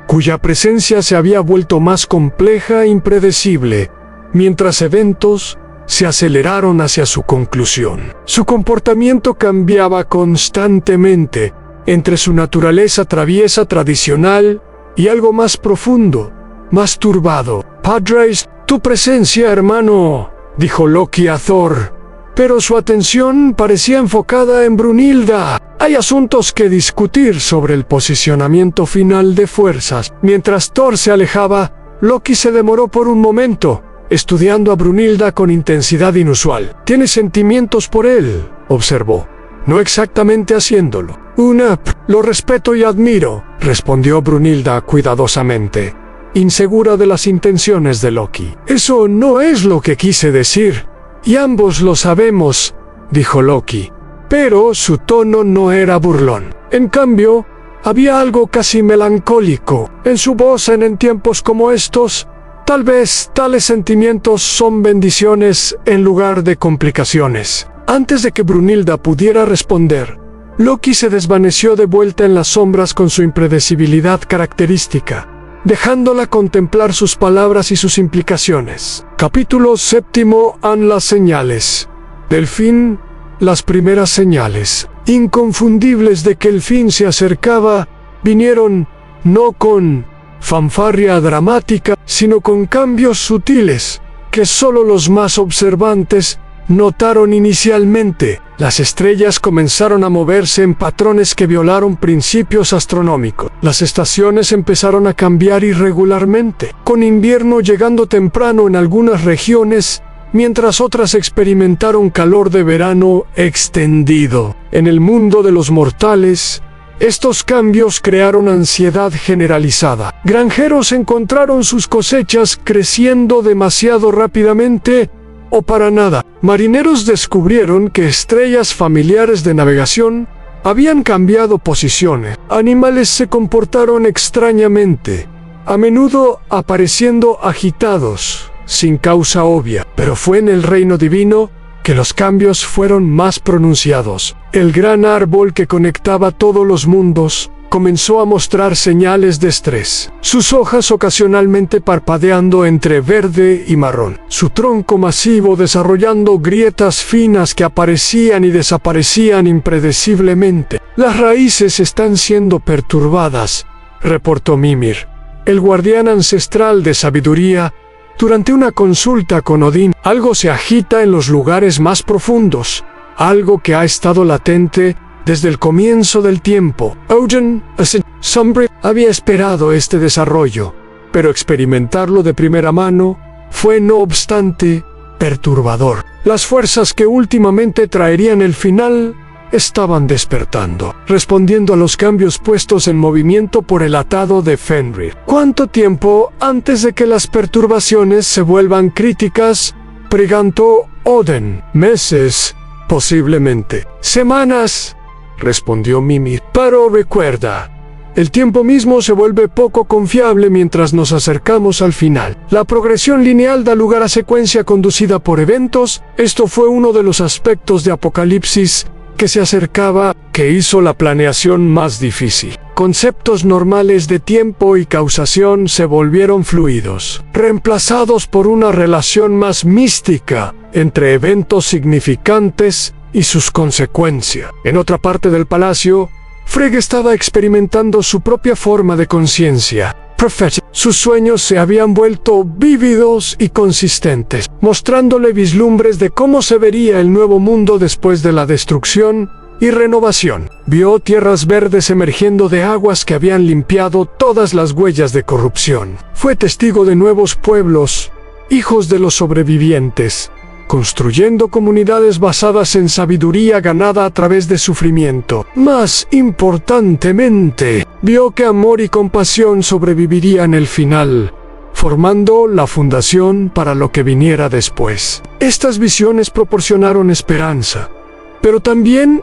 cuya presencia se había vuelto más compleja e impredecible, mientras eventos se aceleraron hacia su conclusión. Su comportamiento cambiaba constantemente entre su naturaleza traviesa tradicional y algo más profundo, más turbado. Padres, tu presencia, hermano, dijo Loki a Thor, pero su atención parecía enfocada en Brunilda. Hay asuntos que discutir sobre el posicionamiento final de fuerzas. Mientras Thor se alejaba, Loki se demoró por un momento, estudiando a Brunilda con intensidad inusual. «Tienes sentimientos por él», observó, no exactamente haciéndolo. Lo respeto y admiro», respondió Brunilda cuidadosamente, insegura de las intenciones de Loki. «Eso no es lo que quise decir, y ambos lo sabemos», dijo Loki. Pero su tono no era burlón. En cambio, había algo casi melancólico en su voz en tiempos como estos. Tal vez tales sentimientos son bendiciones en lugar de complicaciones. Antes de que Brunilda pudiera responder, Loki se desvaneció de vuelta en las sombras con su impredecibilidad característica, dejándola contemplar sus palabras y sus implicaciones. Capítulo 7. Las señales. Del fin, las primeras señales, inconfundibles de que el fin se acercaba, vinieron no con fanfarria dramática, sino con cambios sutiles, que solo los más observantes notaron inicialmente. Las estrellas comenzaron a moverse en patrones que violaron principios astronómicos. Las estaciones empezaron a cambiar irregularmente, con invierno llegando temprano en algunas regiones, mientras otras experimentaron calor de verano extendido. En el mundo de los mortales, estos cambios crearon ansiedad generalizada. Granjeros encontraron sus cosechas creciendo demasiado rápidamente o para nada. Marineros descubrieron que estrellas familiares de navegación habían cambiado posiciones. Animales se comportaron extrañamente, a menudo apareciendo agitados, sin causa obvia. Pero fue en el reino divino que los cambios fueron más pronunciados. El gran árbol que conectaba todos los mundos comenzó a mostrar señales de estrés, sus hojas ocasionalmente parpadeando entre verde y marrón, su tronco masivo desarrollando grietas finas que aparecían y desaparecían impredeciblemente. Las raíces están siendo perturbadas, reportó Mimir, el guardián ancestral de sabiduría, durante una consulta con Odín. Algo se agita en los lugares más profundos, algo que ha estado latente desde el comienzo del tiempo. Odin Sombre había esperado este desarrollo, pero experimentarlo de primera mano fue, no obstante, perturbador. Las fuerzas que últimamente traerían el final estaban despertando, respondiendo a los cambios puestos en movimiento por el atado de Fenrir. ¿Cuánto tiempo antes de que las perturbaciones se vuelvan críticas?, preguntó Odin. Meses, posiblemente. Semanas, respondió Mimir. Pero recuerda, el tiempo mismo se vuelve poco confiable mientras nos acercamos al final. La progresión lineal da lugar a secuencia conducida por eventos. Esto fue uno de los aspectos de Apocalipsis que se acercaba que hizo la planeación más difícil. Conceptos normales de tiempo y causación se volvieron fluidos, reemplazados por una relación más mística entre eventos significantes y sus consecuencias. En otra parte del palacio, Frigg estaba experimentando su propia forma de conciencia. Sus sueños se habían vuelto vívidos y consistentes, mostrándole vislumbres de cómo se vería el nuevo mundo después de la destrucción y renovación. Vio tierras verdes emergiendo de aguas que habían limpiado todas las huellas de corrupción. Fue testigo de nuevos pueblos, hijos de los sobrevivientes, construyendo comunidades basadas en sabiduría ganada a través de sufrimiento. Más importantemente, vio que amor y compasión sobrevivirían el final, formando la fundación para lo que viniera después. Estas visiones proporcionaron esperanza, pero también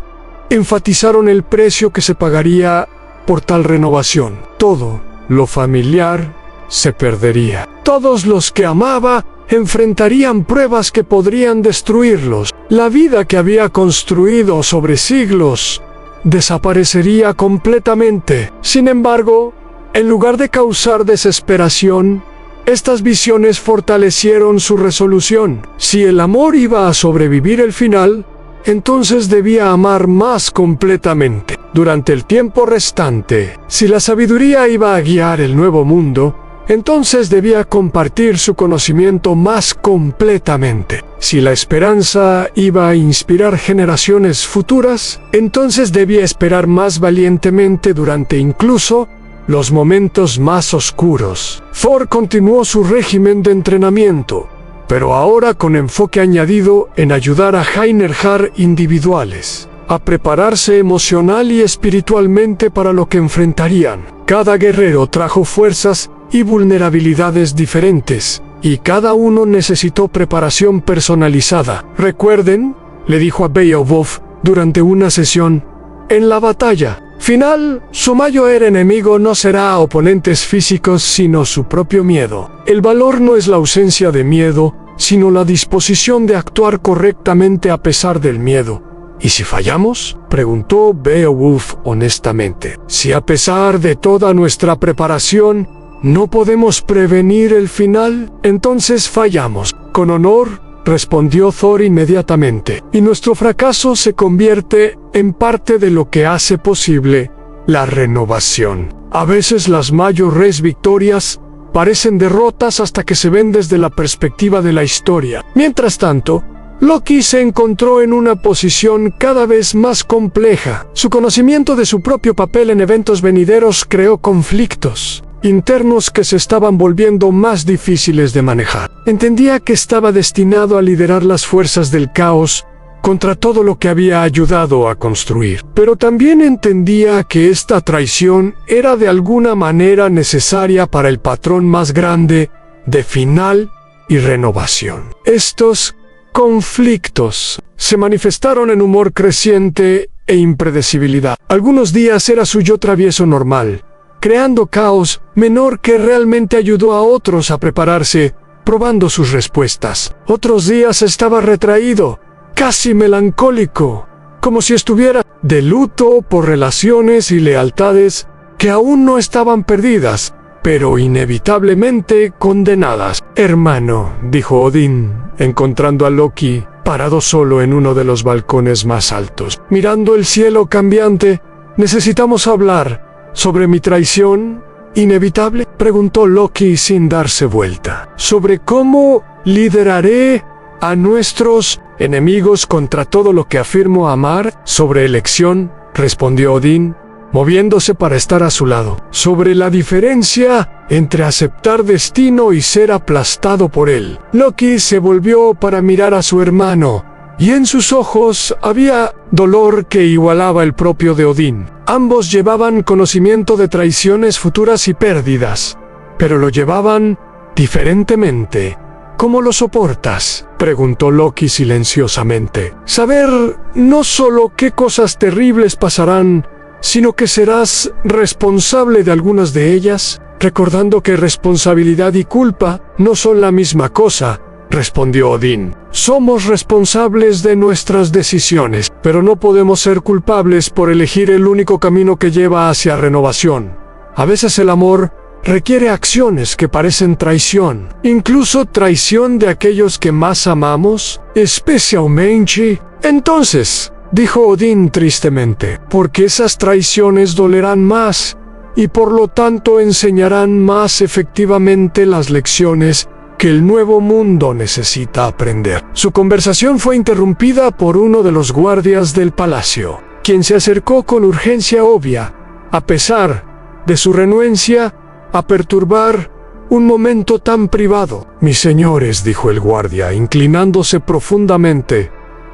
enfatizaron el precio que se pagaría por tal renovación. Todo lo familiar se perdería. Todos los que amaba enfrentarían pruebas que podrían destruirlos. La vida que había construido sobre siglos desaparecería completamente. Sin embargo, en lugar de causar desesperación, estas visiones fortalecieron su resolución. Si el amor iba a sobrevivir el final, entonces debía amar más completamente. Durante el tiempo restante, si la sabiduría iba a guiar el nuevo mundo, entonces debía compartir su conocimiento más completamente. Si la esperanza iba a inspirar generaciones futuras, entonces debía esperar más valientemente durante incluso los momentos más oscuros. Thor continuó su régimen de entrenamiento, pero ahora con enfoque añadido en ayudar a Einherjar individuales a prepararse emocional y espiritualmente para lo que enfrentarían. Cada guerrero trajo fuerzas y vulnerabilidades diferentes, y cada uno necesitó preparación personalizada. Recuerden, le dijo a Beowulf durante una sesión, en la batalla final, su mayor enemigo no será oponentes físicos sino su propio miedo. El valor no es la ausencia de miedo, sino la disposición de actuar correctamente a pesar del miedo. ¿Y si fallamos?, preguntó Beowulf honestamente. Si a pesar de toda nuestra preparación no podemos prevenir el final, entonces fallamos. Con honor, respondió Thor inmediatamente. Y nuestro fracaso se convierte en parte de lo que hace posible la renovación. A veces las mayores victorias parecen derrotas hasta que se ven desde la perspectiva de la historia. Mientras tanto, Loki se encontró en una posición cada vez más compleja. Su conocimiento de su propio papel en eventos venideros creó conflictos internos que se estaban volviendo más difíciles de manejar. Entendía que estaba destinado a liderar las fuerzas del caos contra todo lo que había ayudado a construir. Pero también entendía que esta traición era de alguna manera necesaria para el patrón más grande de final y renovación. Estos conflictos se manifestaron en humor creciente e impredecibilidad. Algunos días era su yo travieso normal, creando caos menor que realmente ayudó a otros a prepararse, probando sus respuestas. Otros días estaba retraído, casi melancólico, como si estuviera de luto por relaciones y lealtades que aún no estaban perdidas, pero inevitablemente condenadas. Hermano, dijo Odín, encontrando a Loki parado solo en uno de los balcones más altos, mirando el cielo cambiante. ¿Necesitamos hablar sobre mi traición inevitable?, preguntó Loki sin darse vuelta. ¿Sobre cómo lideraré a nuestros enemigos contra todo lo que afirmo amar? Sobre elección, respondió Odín, moviéndose para estar a su lado. Sobre la diferencia entre aceptar destino y ser aplastado por él. Loki se volvió para mirar a su hermano, y en sus ojos había dolor que igualaba el propio de Odín. Ambos llevaban conocimiento de traiciones futuras y pérdidas, pero lo llevaban diferentemente. ¿Cómo lo soportas?, preguntó Loki silenciosamente. Saber no solo qué cosas terribles pasarán, sino que serás responsable de algunas de ellas, recordando que responsabilidad y culpa no son la misma cosa, respondió Odín. Somos responsables de nuestras decisiones, pero no podemos ser culpables por elegir el único camino que lleva hacia renovación. A veces el amor requiere acciones que parecen traición, incluso traición de aquellos que más amamos, especialmente. Entonces, dijo Odín tristemente, porque esas traiciones dolerán más, y por lo tanto enseñarán más efectivamente las lecciones que el nuevo mundo necesita aprender. Su conversación fue interrumpida por uno de los guardias del palacio, quien se acercó con urgencia obvia, a pesar de su renuencia a perturbar un momento tan privado. Mis señores, dijo el guardia, inclinándose profundamente,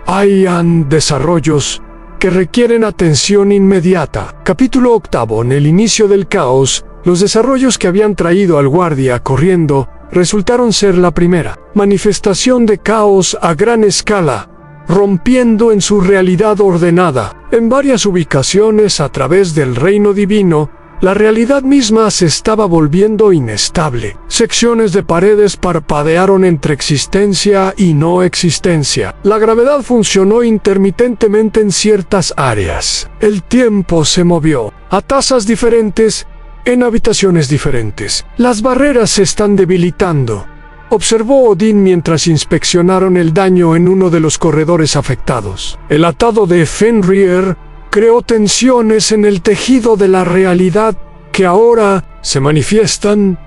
hayan desarrollos que requieren atención inmediata. Capítulo 8. En el inicio del caos, los desarrollos que habían traído al guardia corriendo resultaron ser la primera manifestación de caos a gran escala, rompiendo en su realidad ordenada. En varias ubicaciones a través del reino divino, la realidad misma se estaba volviendo inestable. Secciones de paredes parpadearon entre existencia y no existencia. La gravedad funcionó intermitentemente en ciertas áreas. El tiempo se movió a tasas diferentes en habitaciones diferentes. Las barreras se están debilitando, observó Odín mientras inspeccionaron el daño en uno de los corredores afectados. El atado de Fenrir creó tensiones en el tejido de la realidad que ahora se manifiestan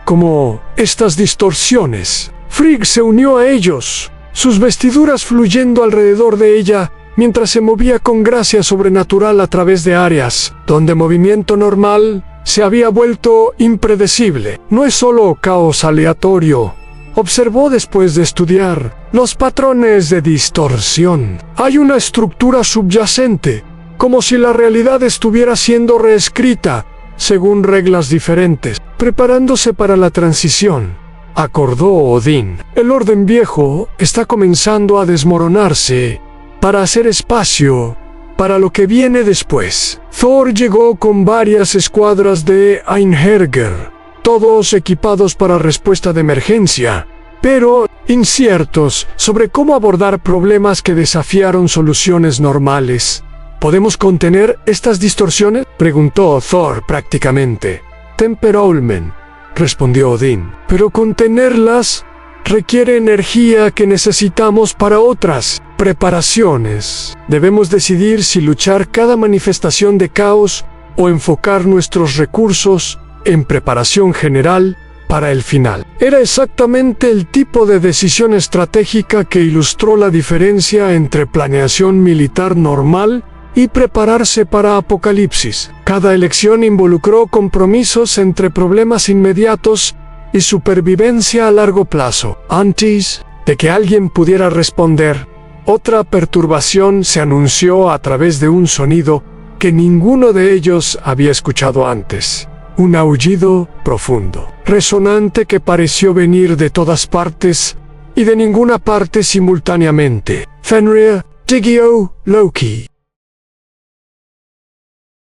como estas distorsiones. Frigg se unió a ellos, sus vestiduras fluyendo alrededor de ella mientras se movía con gracia sobrenatural a través de áreas donde movimiento normal se había vuelto impredecible. No es solo caos aleatorio, observó después de estudiar los patrones de distorsión. Hay una estructura subyacente, como si la realidad estuviera siendo reescrita según reglas diferentes, preparándose para la transición, acordó Odín. El orden viejo está comenzando a desmoronarse para hacer espacio para lo que viene después. Thor llegó con varias escuadras de Einherjar, todos equipados para respuesta de emergencia, pero inciertos sobre cómo abordar problemas que desafiaron soluciones normales. ¿Podemos contener estas distorsiones?, preguntó Thor prácticamente. Temperolmen, respondió Odín. Pero contenerlas requiere energía que necesitamos para otras preparaciones. Debemos decidir si luchar cada manifestación de caos o enfocar nuestros recursos en preparación general para el final. Era exactamente el tipo de decisión estratégica que ilustró la diferencia entre planeación militar normal y prepararse para Apocalipsis. Cada elección involucró compromisos entre problemas inmediatos y supervivencia a largo plazo. Antes de que alguien pudiera responder, otra perturbación se anunció a través de un sonido que ninguno de ellos había escuchado antes. Un aullido profundo, resonante que pareció venir de todas partes y de ninguna parte simultáneamente. Fenrir, Digio, Loki.